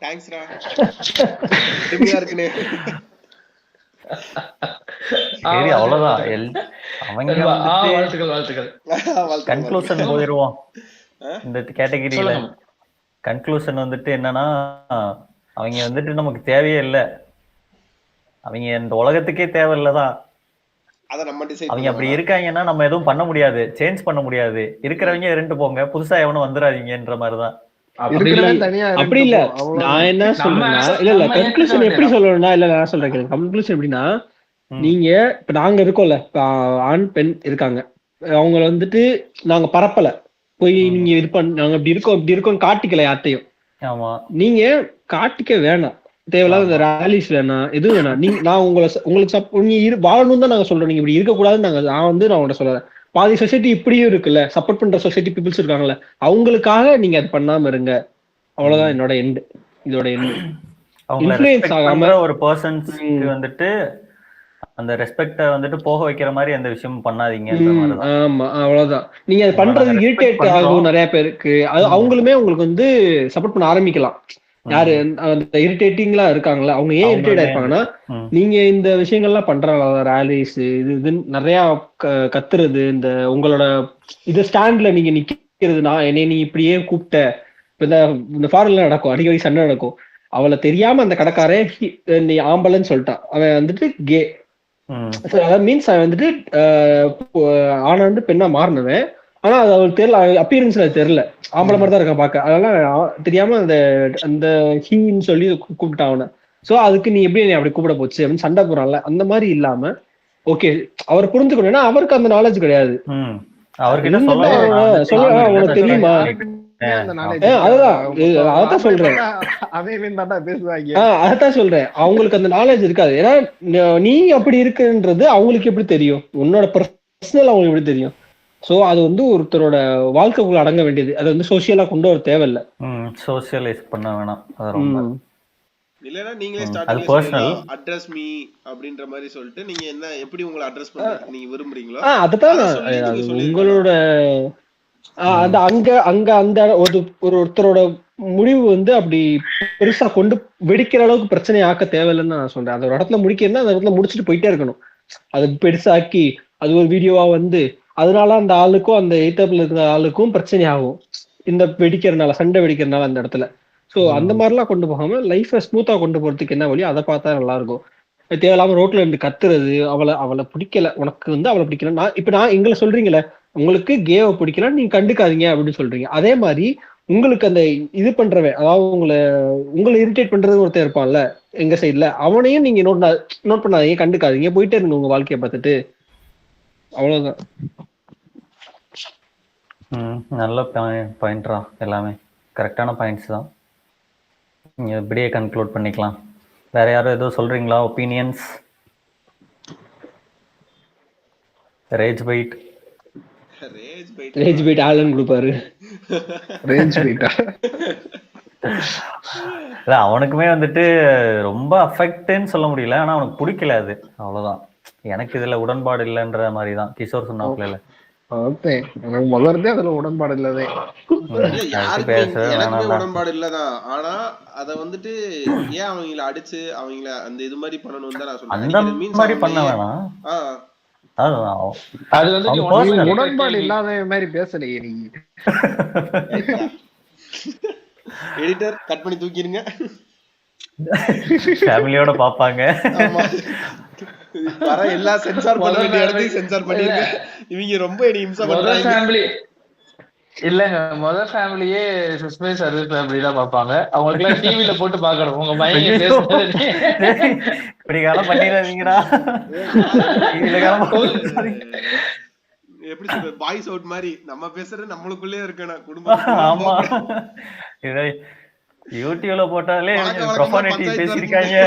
தேங்க்ஸ்டா, திரும்பியா இருக்குனே. சரி அவ்வளவுதான். அவங்க வாழ்த்துக்கள். கன்க்ளூஷன் போயிடுவோம் இந்த கேட்டகரியில. கன்க்ளூஷன் வந்துட்டு என்னன்னா, அவங்க வந்துட்டு நமக்கு தேவையே இல்லை, அவங்க இந்த உலகத்துக்கே தேவையில்லதான். அவங்க அப்படி இருக்காங்கன்னா நம்ம எதுவும் பண்ண முடியாது, சேஞ்ச் பண்ண முடியாது. இருக்கிறவங்க இருண்டு போங்க, புதுசா எவனும் வந்துடாதீங்கன்ற மாதிரிதான். அப்படி இல்ல, நான் என்ன சொல்றேன்னா, இல்ல கன்க்ளூஷன் எப்படி சொல்லணும்னா, இல்ல நான் சொல்றேன் கன்க்ளூஷன் எப்படின்னா, நீங்க இப்ப நாங்க இருக்கோம்ல, ஆண் பெண் இருக்காங்க, அவங்கள வந்துட்டு நாங்க பரப்பல போய் நீங்க இது பண்ண, நாங்க இப்படி இருக்கோம் காட்டிக்கல யார்ட்டையும். நீங்க காட்டிக்க வேணாம், தேவையில்லாத இந்த ரேலிஸ் வேணாம், எதுவும் வேணாம். நீங்க நான் உங்களுக்கு வாழணும் தான் நாங்க சொல்றோம், நீங்க இப்படி இருக்கக்கூடாதுன்னு நான் உங்கள்கிட்ட சொல்றேன். பாதி சொசைட்டி இப்படியும் இருக்குல்ல, சப்போர்ட் பண்ற சொசைட்டி பீப்புள்ஸ் இருக்காங்கல்ல, அவங்களுக்காக நீங்க அது பண்ணாம இருங்க. அவ்வளவுதான் என்னோட எண்ட். இதோட எண்ட் இன்ஃப்ளூயன்ஸ் ஆகாம ஒரு பர்சன்ஸ்க்கு வந்துட்டு அந்த ரெஸ்பெக்ட வந்துட்டு போக வைக்கிற மாதிரி எந்த விஷயமும் பண்ணாதீங்க. ஆமா, அவ்வளவுதான். நீங்க அது பண்றது இரிட்டேட் ஆகும் நிறைய பேருக்கு. அவங்களுமே உங்களுக்கு வந்து சப்போர்ட் பண்ண ஆரம்பிக்கலாம். யாரு அந்த இரிட்டேட்டிங்லா இருக்காங்களா, அவங்க ஏன் இரிட்டேட் ஆயிருப்பாங்கன்னா, நீங்க இந்த விஷயங்கள்லாம் பண்றாங்க, ரேலிஸ் இது நிறைய கத்துறது, இந்த உங்களோட இது ஸ்டாண்ட்ல நீங்க நான் என்னை நீ இப்படியே கூப்பிட்ட. இப்ப இந்த ஃபாரின்ல நடக்கும், அடிக்கடி சண்டை நடக்கும். அவளை தெரியாம அந்த கடைக்காரே நீ ஆம்பளைன்னு சொல்லிட்டான், அவன் வந்துட்டு கே. மீன்ஸ் அவன் வந்துட்டு ஆனா வந்து பெண்ணா மாறினவன். ஆனா அது அவளுக்கு தெரியல, அப்பியரன்ஸ்ல தெரியல, ஆம்பளை மாதிரி தான் இருக்கான் பார்க்க. அதெல்லாம் தெரியாம அந்த அந்த ஹீன்னு சொல்லி கூப்பிட்டான் அவனை. சோ அதுக்கு நீ எப்படி அப்படி கூப்பிட போச்சு அப்படின்னு சண்டை போறான்ல, அந்த மாதிரி இல்லாம ஓகே அவர் புரிஞ்சுக்கணும். ஏன்னா அவருக்கு அந்த நாலேஜ் கிடையாது. உனக்கு தெரியுமா, அதான் சொல்றேன், அதான் சொல்றேன், அவங்களுக்கு அந்த நாலேஜ் இருக்காது. ஏன்னா நீ அப்படி இருக்குன்றது அவங்களுக்கு எப்படி தெரியும், உன்னோட பர்சனல் அவங்களுக்கு எப்படி தெரியும். சோ அது வந்து ஒருத்தரோட வாழ்க்கைக்குள்ள அடங்க வேண்டியது, அது வந்து சோசியலா கொண்டு வர தேவையில்லை, சோசியலைஸ் பண்ண வேணாம். இல்லனா நீங்களே ஸ்டார்டிங்ல அட்ரஸ் மீ அப்படின்ற மாதிரி சொல்லிட்டு நீங்க என்ன எப்படி உங்களை அட்ரஸ் பண்றீங்க நீங்க விரும்புறீங்களோ அதுதான் உங்களோட அது அங்க அங்க அந்த ஒருத்தரோட முடிவு வந்து அப்படி பெருசா கொண்டு வெடிக்கிற அளவுக்கு பிரச்சனை ஆக்க தேவையில்லைன்னு நான் சொல்றேன். அது ஒரு இடத்துல முடிக்கிறதுனா அந்த இடத்துல முடிச்சுட்டு போயிட்டே இருக்கணும். அது பெருசாக்கி அது ஒரு வீடியோவா வந்து அதனால அந்த ஆளுக்கும் அந்த எய்தப்ல இருக்கிற ஆளுக்கும் பிரச்சனை ஆகும், இந்த வெடிக்கிறதுனால, சண்டை வெடிக்கிறதுனால அந்த இடத்துல. ஸோ அந்த மாதிரிலாம் கொண்டு போகாம லைஃபை ஸ்மூத்தா கொண்டு போறதுக்கு என்ன வழி அதை பார்த்தா நல்லா இருக்கும். தேவையில்லாம ரோட்ல இருந்து கத்துறது, அவளை பிடிக்கல, உனக்கு வந்து அவளை பிடிக்கல, நான் எங்களை சொல்றீங்களே உங்களுக்கு கேவை பிடிக்கல நீங்க கண்டுக்காதீங்க அப்படின்னு சொல்றீங்க. அதே மாதிரி உங்களுக்கு அந்த இது பண்றவன், அதாவது உங்களை இரிட்டேட் பண்றது ஒருத்தர் இருப்பான்ல எங்க சைட்ல, அவனையும் நீங்க நோட் பண்ணாதீங்க, கண்டுக்காதீங்க, போயிட்டே இருங்க உங்க வாழ்க்கையை பார்த்துட்டு. அவ்வளவுதான். நல்ல பாயிண்ட்ரா, எல்லாமே கரெக்டான பாயிண்ட்ஸ் தான். நீங்க இப்படியே கன்க்ளூட் பண்ணிக்கலாம். வேற யாரும் ஏதோ சொல்றீங்களா? ஒப்பீனியன்ஸ்? ரேஜ் பைட் ஆலன் கொடுப்பாரு. ரேஜ் பைட்டா இல்ல, அவனுக்குமே வந்துட்டு ரொம்ப அஃபெக்ட்னு சொல்ல முடியல, ஆனா அவனுக்கு பிடிக்கல, அது அவ்வளவுதான். எனக்கு இதுல உடன்பாடு இல்லைன்ற மாதிரிதான் கிஷோர் சொன்னாப்ல. எனக்கு முதல்ல அதுல உடன்பாடு இல்லதே, எனக்குமே உடன்பாடு இல்லதான். ஆனா அத வந்துட்டு ஏன் அவங்கள அடிச்சு அவங்கள அந்த இது மாதிரி பண்ணணும்னு தான் நான் சொல்றேன். அந்த மாதிரி பண்ண வேணாம், அது வந்து உடன்பாடு இல்லாத மாதிரி பேசலையே நீ. எடிட்டர் கட் பண்ணி தூக்கிடுங்க, ஃபேமிலியோட பாப்பாங்க. வர எல்லா சென்சார் பண்ண வேண்டிய இடத்தையும் சென்சார் பண்ணிருங்க. இவங்க ரொம்ப என்னை இம்சை பண்றாங்க. இல்லங்க, முதல் ஃபேமிலியே சஸ்பென்ஸ் சர்வீஸ் ஃபேமிலி தான் பாப்பாங்க. அவங்களுக்கு எல்லாம் டிவில போட்டு பாக்கணும் உங்க பையன் பேசுறது. இப்படி காலம் பண்ணிடாதீங்கடா. எப்படி சொல்ற, பாய்ஸ் அவுட் மாதிரி நம்ம பேசுறது நம்மளுக்குள்ளே இருக்கணும் குடும்பம். ஆமா, இதை யூடியூப்ல போட்டாலே ப்ரொஃபானிட்டி பேசிருக்காங்க,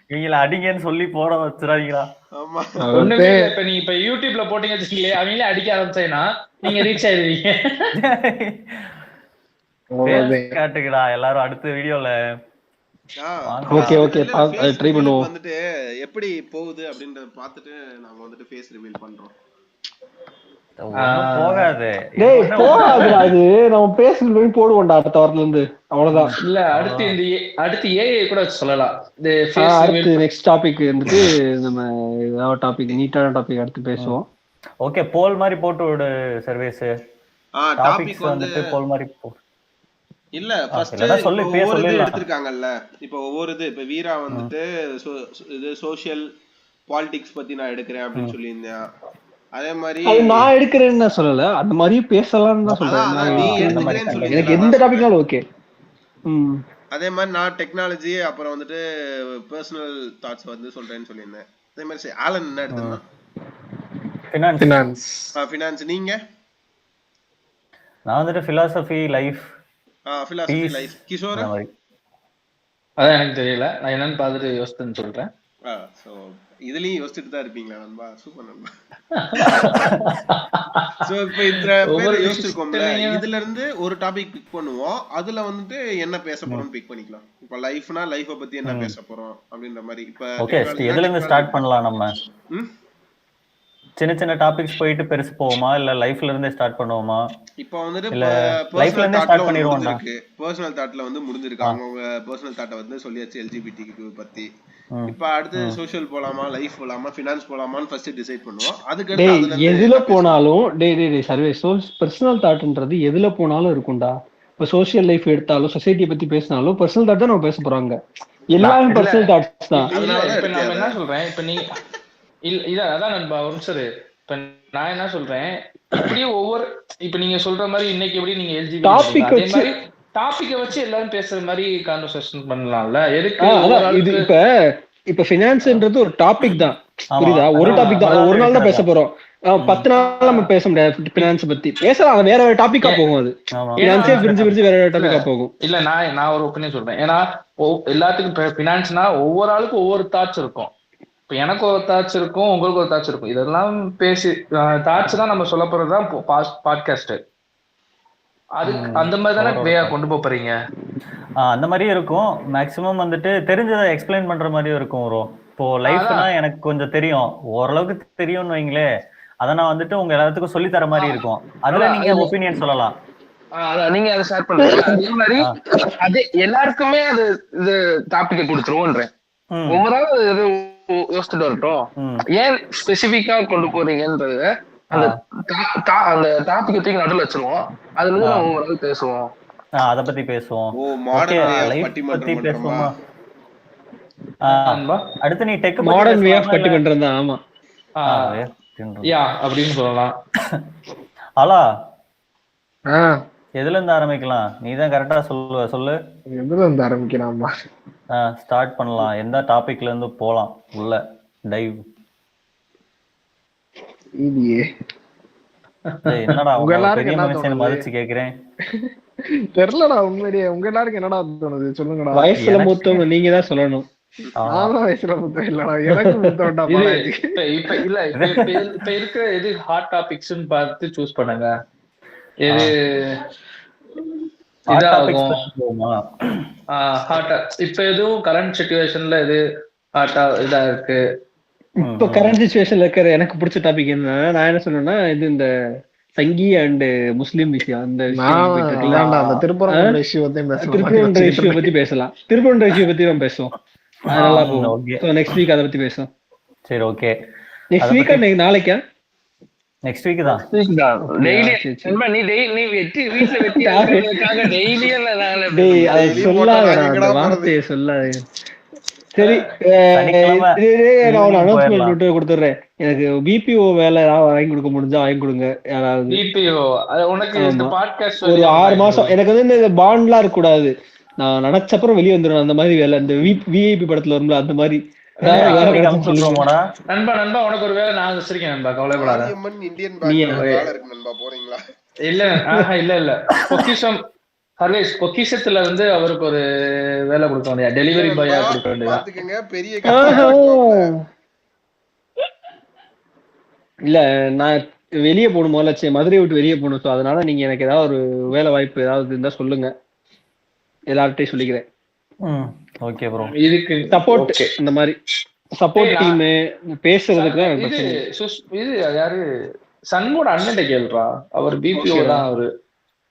இவங்கள அடிங்கன்னு சொல்லி போட வச்சிடாதீங்களா. ஒண்ணுமே இப்ப நீ இப்ப யூடியூப்ல போட்டீங்க வச்சுக்கீங்களே, அவங்களே அடிக்க ஆரம்பிச்சேன்னா நீங்க ரீச் ஆயிடுவீங்க. காட்டுக்கடா எல்லாரும் அடுத்த வீடியோல. ஓகே ஓகே ட்ரை பண்ணுவோம். வந்துட்டு எப்படி போகுது அப்படின்றத பார்த்துட்டு நாங்க வந்துட்டு ஃபேஸ் ரிவீல் பண்றோம். போகாது, அது நம்ம பேசுறது போடுவோம்டா அடுத்த வாரத்துல இருந்து, அவ்வளவுதான். இல்ல அடுத்து ஏஐ கூட சொல்லலாம். அடுத்து நெக்ஸ்ட் டாபிக் வந்துட்டு நம்ம ஏதாவது டாபிக், நீட்டான டாபிக் அடுத்து பேசுவோம். ஓகே, போல் மாதிரி போட்டு விடு சர்வேஸ். டாபிக் வந்துட்டு போல் மாதிரி இல்ல ஃபர்ஸ்ட் ஒவ்வொரு இது எடுத்துருக்காங்கல்ல. இப்போ ஒவ்வொரு இது, இப்போ வீரா வந்துட்டு இது சோஷியல் பாலிடிக்ஸ் பத்தி நான் எடுக்கிறேன் அப்படின்னு சொல்லியிருந்தேன். அதே மாதிரி நான் எடுக்கிறேன்னு சொல்லல, அந்த மாதிரி பேசலாம்னு தான் சொல்றேன். எனக்கு எந்த டாபிக்னாலும் ஓகே. அதே மாதிரி நான் டெக்னாலஜி அப்புறம் வந்துட்டு பர்சனல் தாட்ஸ் வந்து சொல்றேன்னு சொல்லியிருந்தேன். அதே மாதிரி ஆலன் என்ன எடுத்தா? ஃபினான்ஸ். நீங்க? நான் வந்துட்டு philosophy life. philosophy life. Kishore? அதான் எனக்கு தெரியல, நான் என்னன்னு பார்த்துட்டு யோசிச்சுன்னு சொல்றேன். சோ இதுலயும் யோசிச்சுட்டு தான் இருப்பீங்களா நண்பா? சூப்பர் நண்பா. சோ இப்போ இந்த பேர் யோசிச்சிருக்கோம்ல, இதுல இருந்து ஒரு டாபிக் பிக் பண்ணுவோம், அதுல வந்துட்டு என்ன பேச போறோம்னு பிக் பண்ணிக்கலாம். இப்போ லைஃப்னா லைஃப பத்தி என்ன பேச போறோம் அப்படின்ற மாதிரி. இப்போ ஓகே, எதுல இருந்து ஸ்டார்ட் பண்ணலாம் நம்ம? சின்ன சின்ன டாபிக்ஸ் போயிட்டு பெருசு போவோமா இல்ல லைஃப்ல இருந்தே ஸ்டார்ட் பண்ணுவோமா? இப்போ வந்துட்டு இல்ல லைஃப்ல இருந்தே ஸ்டார்ட் பண்ணிடுவோம்டா. பர்சனல் தாட்ல வந்து முடிஞ்சிருக்கு. அவங்க பர்சனல் தாட்டை வந்து சொல்லியாச்சு எல்ஜிபிடி பத்தி. இப்ப அடுத்து சோஷியல் போலாமா, லைஃப் போலாமா, ஃபினான்ஸ் போலாமான்னு ஃபர்ஸ்ட் டிசைட் பண்ணுவோம். அதுக்கு எதுல போனாலும் சர்வே பர்சனல் தாட்ன்றது எதுல போனாலும் இருக்கும்டா. இப்ப சோஷியல் லைஃப் எடுத்தாலும் சொசைட்டியை பத்தி பேசினாலும் பர்சனல் தாட் தான் நம்ம பேச போறாங்க. எல்லாமே பர்சனல் தாட்ஸ் தான். இப்ப நான் என்ன சொல்றேன், இப்ப நீ அதான் நண்பா ஒரு நிமிஷம். இப்ப நான் என்ன சொல்றேன், இப்படியே ஒவ்வொரு இப்ப நீங்க சொல்ற மாதிரி இன்னைக்கு எப்படி நீங்க எல்ஜிபிடி டாபிக்கை வச்சு எல்லாரும் பேசுற மாதிரி கான்வர்சேஷன் பண்ணலாம்ல. எதுக்கு இப்ப ஃபினான்ஸ்ன்றது ஒரு டாபிக் தான், புரியுதா? ஒரு டாபிக் தான், ஒரு நாள் தான் பேச போறோம். 10 நாள் நம்ம பேச முடியாது ஃபினான்ஸ் பத்தி. பேசலாம், வேற வேற டாபிக்கா போகும். அது ஃபினான்ஸே பிரிஞ்சு வேற வேற டாபிக்கா போகும். இல்ல நான் ஒரு ஒப்பீனியன் சொல்றேன். ஏன்னா எல்லாத்துக்கும் ஃபினான்ஸ்னா ஒவ்வொரு ஆளுக்கும் ஒவ்வொரு தாட்ஸ் இருக்கும். இப்ப எனக்கு ஒரு தாட்ஸ் இருக்கும், உங்களுக்கு ஒரு தாட்ஸ் இருக்கும். இதெல்லாம் பேசி தாட்ஸ் தான் நம்ம சொல்ல போறதுதான் பாட்காஸ்ட். அதுக்கு அந்த மாதிரி தானே வேயா கொண்டு போறீங்க. அந்த மாதிரியும் இருக்கும். மேக்சிமம் வந்துட்டு தெரிஞ்சதை எக்ஸ்பிளைன் பண்ற மாதிரியும் இருக்கும். இப்போ லைஃப்னா எனக்கு கொஞ்சம் தெரியும், ஓரளவுக்கு தெரியும்னு வைங்களே. அதை நான் வந்துட்டு உங்க எல்லாத்துக்கும் சொல்லி தர மாதிரி இருக்கும். அதுல நீங்க ஒப்பீனியன் சொல்லலாம். நீங்க அதை ஷேர் பண்ணுங்க. அதே மாதிரி அது எல்லாருக்குமே அது இது டாபிக் கொடுத்துருவோன்றேன். ஒவ்வொரு யோசிச்சுட்டு வரட்டும், ஏன் ஸ்பெசிபிக்கா கொண்டு போறீங்கன்றது அந்த டாபிக் தூக்கி நடுவில் வச்சிருவோம். அதுல இருந்து நம்ம ஒவ்வொரு பேசுவோம். அத பத்தி பேசுவோம். பேசுவோமா? அடுத்து நீ டெக் மாடர்ன் வே ஆஃப் பட்டிமன்றம் தான். ஆமா, யா அப்படின்னு சொல்லலாம். ஹலோ, எதுல இருந்து ஆரம்பிக்கலாம்? நீ தான் கரெக்டா சொல்லு. எதுல இருந்து ஆரம்பிக்கலாமா? ஸ்டார்ட் பண்ணலாம். எந்த டாபிக்ல இருந்து போலாம் உள்ள டைவ்? என்னடா உங்க எல்லாருக்கும் என்ன தோணுது? மதிச்சு கேக்குறேன். தெரியலடா உண்மையிலேயே. உங்க எல்லாருக்கும் என்னடா தோணுது சொல்லுங்கடா. வயசுல மூத்தவங்க நீங்க தான் சொல்லணும். வயசுல மூத்தம் இல்லடா, எனக்கு மூத்தவன்டா. இப்ப இருக்கிற எது ஹாட் டாபிக்ஸ் பார்த்து சூஸ் பண்ணுங்க. எது இப்ப எதுவும் கரண்ட் சிச்சுவேஷன்ல எது ஹாட்டா இதா இருக்கு? இப்ப கரண்ட் சிச்சுவேஷன்ல இருக்கிற எனக்கு பிடிச்ச டாபிக் என்ன, நான் என்ன சொன்னேன்னா, இது இந்த சங்கி அண்ட் முஸ்லிம் விஷயம். அந்த திருப்பரங்குன்ற இஷ்யூ பத்தி பேசலாம். திருப்பரங்குன்ற இஷ்யூ பத்தி நம்ம பேசுவோம். நல்லா போகும். நெக்ஸ்ட் வீக் அதை பத்தி பேசுவோம். சரி, ஓகே. நெக்ஸ்ட் வீக் நாளைக்கா? நெக்ஸ்ட் வீக் தான். டெய்லி நீ டெய்லி வெட்டி வீட்ல வெட்டி டெய்லி டேய் அது சொல்லாதடா, வார்த்தையை சொல்லாத. சரி, நான் ஒரு அனௌன்ஸ்மென்ட் கொடுத்துறேன். எனக்கு பிபிஓ வேலை ஏதாவது வாங்கி கொடுக்க முடிஞ்சா வாங்கி கொடுங்க. யாராவது பிபிஓ உனக்கு இந்த பாட்காஸ்ட் ஒரு 6 மாசம் எனக்கு வந்து இந்த பாண்ட்லாம் இருக்க கூடாது. நான் நினைச்சப்பறம் வெளியே வந்துடும். அந்த மாதிரி வேலை, இந்த விஐபி படத்துல வரும்ல அந்த மாதிரி. நண்பா உனக்கு ஒரு வேலை நான் வச்சிருக்கேன் நண்பா, கவலைப்படாத. இல்ல பொக்கிஷம் ஹர்வேஸ் பொக்கிஷத்துல வந்து அவருக்கு ஒரு வேலை கொடுக்க வேண்டிய டெலிவரி பாயா கொடுக்க வேண்டியதா. இல்ல நான் வெளியே போகணும், முதல்ல மதுரையை விட்டு வெளியே போகணும். ஸோ அதனால நீங்க எனக்கு ஏதாவது ஒரு வேலை வாய்ப்பு ஏதாவது இருந்தா சொல்லுங்க, எல்லார்ட்டையும் சொல்லிக்கிறேன். Okay bro. இதுக்கு சப்போர்ட், இந்த மாதிரி சப்போர்ட் டீம் பேசுறதுக்கு தான் இது இது யாரு சண்முக அண்ணன் கேள்றா, அவர் பிபிஓ தான் அவரு.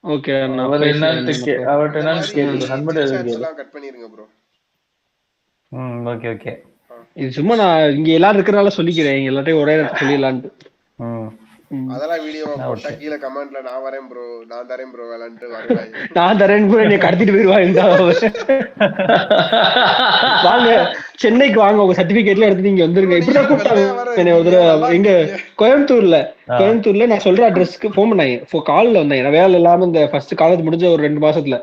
ஓகே, அவர் என்னன்னு அவர்ட்ட என்னன்னு கேளுங்க. சண்முக கட் பண்ணிருங்க ப்ரோ. Okay okay. இது சும்மா நான் இங்க எல்லாரும் இருக்கறனால சொல்லிக்கிறேன், எல்லாத்தையும் ஒரே நேரத்துல சொல்லிடலான்ட்டு. அதெல்லாம் வீடியோவா போட்டா கீழ கமெண்ட்ல நான் வரேன் ப்ரோ, நான் தரேன் ப்ரோ வேலைன்ட்டு வருவாய். நான் தரேன் ப்ரோ, என்னை கடத்திட்டு போயிருவாங்க. வாங்க சென்னைக்கு வாங்க, உங்க சர்டிபிகேட்ல எடுத்து நீங்க வந்துருங்க. இப்படிதான் கூப்பிட்டாங்க ஒரு தடவை எங்க கோயம்புத்தூர்ல நான் சொல்ற அட்ரஸ்க்கு போன் பண்ணாங்க. கால்ல வந்தாங்க, நான் வேலை இல்லாம இந்த ஃபர்ஸ்ட் காலேஜ் முடிஞ்ச ஒரு 2 மாசத்துல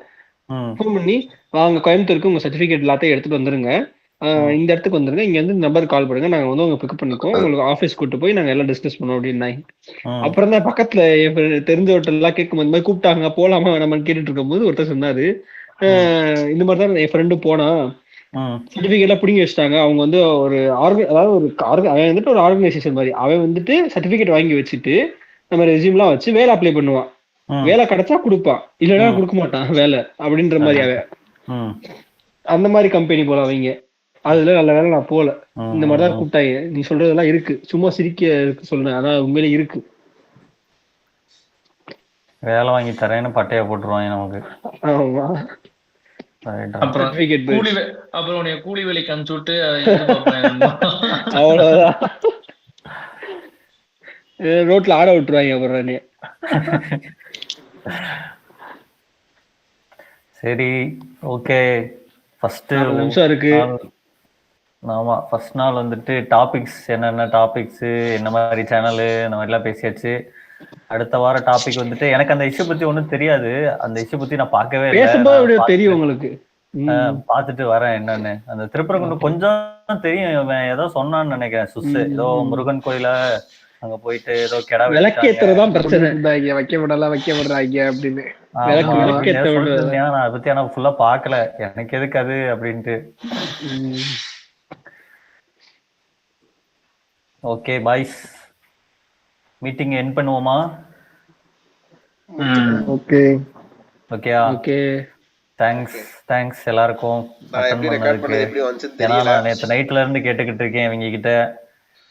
போன் பண்ணி, வாங்க கோயம்புத்தூருக்கு உங்க சர்டிபிகேட் எல்லாத்தையும் எடுத்துட்டு வந்துருங்க, இந்த இடத்துக்கு வந்துருங்க, இங்க வந்து நம்பர் கால் பண்ணுங்க, நாங்க வந்து உங்க பிக்கப் பண்ணிக்கோம், உங்களுக்கு ஆஃபீஸ் கூட்டு போய் நாங்க எல்லாம் டிஸ்கஸ் பண்ணோம் அப்படின்னாங்க. அப்புறம் தான் பக்கத்துல தெரிஞ்ச ஹோட்டல் எல்லாம் கேட்கும் போது கூப்பிட்டாங்க, போலாமா வேணாமான்னு கேட்டுட்டு இருக்கும் போது ஒருத்தர் சொன்னாரு, இந்த மாதிரிதான் என் ஃப்ரெண்டு போனா சர்டிபிகேட் எல்லாம் பிடிங்கி வச்சுட்டாங்க. அவங்க வந்து ஒரு அதாவது அவன் வந்துட்டு ஒரு ஆர்கனைசேஷன் மாதிரி, அவன் வந்துட்டு சர்டிபிகேட் வாங்கி வச்சுட்டு நம்ம ரெஸ்யூம் எல்லாம் வச்சு வேலை அப்ளை பண்ணுவான். வேலை கிடைச்சா கொடுப்பான், இல்லைன்னா கொடுக்க மாட்டான் வேலை அப்படின்ற மாதிரி. அவன் அந்த மாதிரி கம்பெனி போல அவங்க. அதுல நல்ல வேலை நான் போல. இந்த மாதிரிதான் கூப்பிட்டாங்க. நீ சொல்றதெல்லாம் இருக்கு, சும்மா சிரிக்க இருக்கு சொல்றேன், ஆனா உண்மையிலே இருக்கு. வேலை வாங்கி தரேன்னு பட்டைய போட்டுருவாங்க நமக்கு. ஆமா, அப்புறம் சர்டிபிகேட் அப்புறம் உன்னைய கூலி வேலைக்கு அனுப்பிச்சு விட்டு எதிர்பார்ப்பேன். அவ்வளவுதான். ரோட்ல ஆட விட்டுருவாங்க அப்புறம் என்னைய. சரி, ஓகே. ஃபர்ஸ்ட் நிமிஷம் இருக்கு. ஆமா, ஃபர்ஸ்ட் நாள் வந்துட்டு டாபிக்ஸ் என்னென்ன டாபிக்ஸ், என்ன மாதிரி சேனலு, இந்த மாதிரிலாம் பேசியாச்சு. அடுத்த வார டாபிக் வந்துட்டு எனக்கு அந்த இஷ்யூ பத்தி ஒன்றும் தெரியாது. அந்த இஷ்யூ பத்தி நான் பார்க்கவே இல்லை. பேசும்போது தெரியும் உங்களுக்கு. பார்த்துட்டு வரேன் என்னன்னு. அந்த திருப்பரங்குன்றம் கொஞ்சம் தெரியும். இவன் ஏதோ சொன்னான்னு நினைக்கிறேன். ஏதோ முருகன் கோயில அங்க போயிட்டு ஏதோ கிடா விளக்கேத்துறதுதான் பிரச்சனை. வைக்க விடுறாங்க அப்படின்னு. நான் அதை பத்தி ஆனா ஃபுல்லா பாக்கல, எனக்கு எதுக்கு அது அப்படின்ட்டு. ஓகே பாய்ஸ், மீட்டிங் எண்ட் பண்ணுவோமா? ஓகே ஓகேயா? ஓகே, தேங்க்ஸ் எல்லாருக்கும். ஏன்னா நான் நேற்று நைட்ல இருந்து கேட்டுக்கிட்டு இருக்கேன் இவங்க கிட்ட.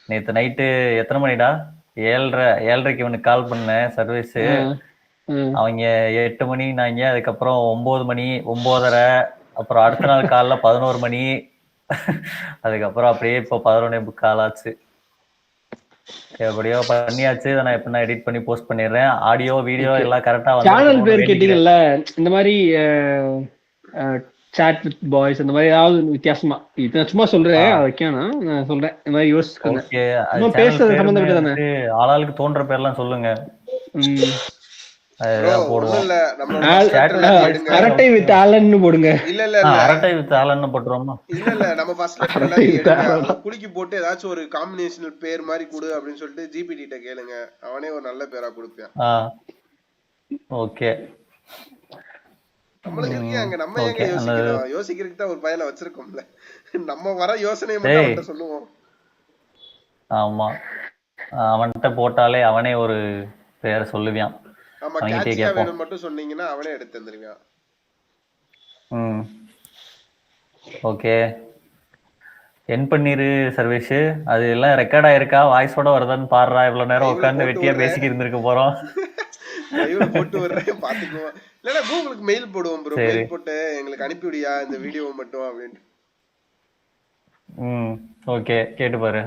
நேற்று நைட்டு எத்தனை மணிடா? 7:30 இவனுக்கு கால் பண்ணேன் சர்வீஸ். அவங்க 8 மணினாங்க. அதுக்கப்புறம் 9 மணி, 9:30, அப்புறம் அடுத்த நாள் காலைல 11 மணி, அதுக்கப்புறம் அப்படியே இப்போ 11:45 ஆச்சு. எப்படியோ பண்ணியாச்சு. நான் எப்படின்னா எடிட் பண்ணி போஸ்ட் பண்ணிடுறேன். ஆடியோ வீடியோ எல்லாம் கரெக்டா வந்து. சேனல் பேர் கேட்டீங்கல்ல, இந்த மாதிரி சாட் வித் பாய்ஸ் அந்த மாதிரி ஏதாவது வித்தியாசமா, இது நான் சும்மா சொல்றேன், அதை வைக்கணும் நான் சொல்றேன். இந்த மாதிரி யோசிச்சுக்கோங்க. பேசுறது சம்பந்தப்பட்டு தானே, ஆளாளுக்கு தோன்ற பேர்லாம் சொல்லுங்க. அரட்டை வித் ஆலன்னு போடுங்க. அரட்டை வித் ஆலன்னு போட்டுருவோமா? இல்ல நம்ம குளிக்கு போட்டு ஏதாச்சும் ஒரு காம்பினேஷனல் பேர் மாதிரி கொடு அப்படின்னு சொல்லிட்டு ஜிபிடி கிட்ட கேளுங்க, அவனே ஒரு நல்ல பேரா கொடுப்பான். ஓகே, நம்ம எங்க யோசிக்கிறதுக்கு தான் ஒரு பயல வச்சிருக்கோம்ல. நம்ம வர யோசனை மட்டும் சொல்லுவோம். ஆமா, அவன்கிட்ட போட்டாலே அவனே ஒரு பேரை சொல்லுவான். ஆமா, கேட்சியா வேணும் மட்டும் சொன்னீங்கன்னா அவனே எடுத்து தந்துருவான். ஓகே, என் பண்ணிரு சர்வீஸ். அது எல்லாம் ரெக்கார்ட் ஆயிருக்கா, வாய்ஸோட வருதான்னு பாடுறா. இவ்வளவு நேரம் உட்காந்து வெட்டியா பேசிக்கி இருந்திருக்க போறோம். போட்டு வர்றேன் பாத்துக்குவோம். இல்லன்னா கூகுளுக்கு மெயில் போடுவோம் ப்ரோ. மெயில் போட்டு எங்களுக்கு அனுப்பிவிடியா இந்த வீடியோ மட்டும் அப்படின்னு. ஓகே, கேட்டு பாரு.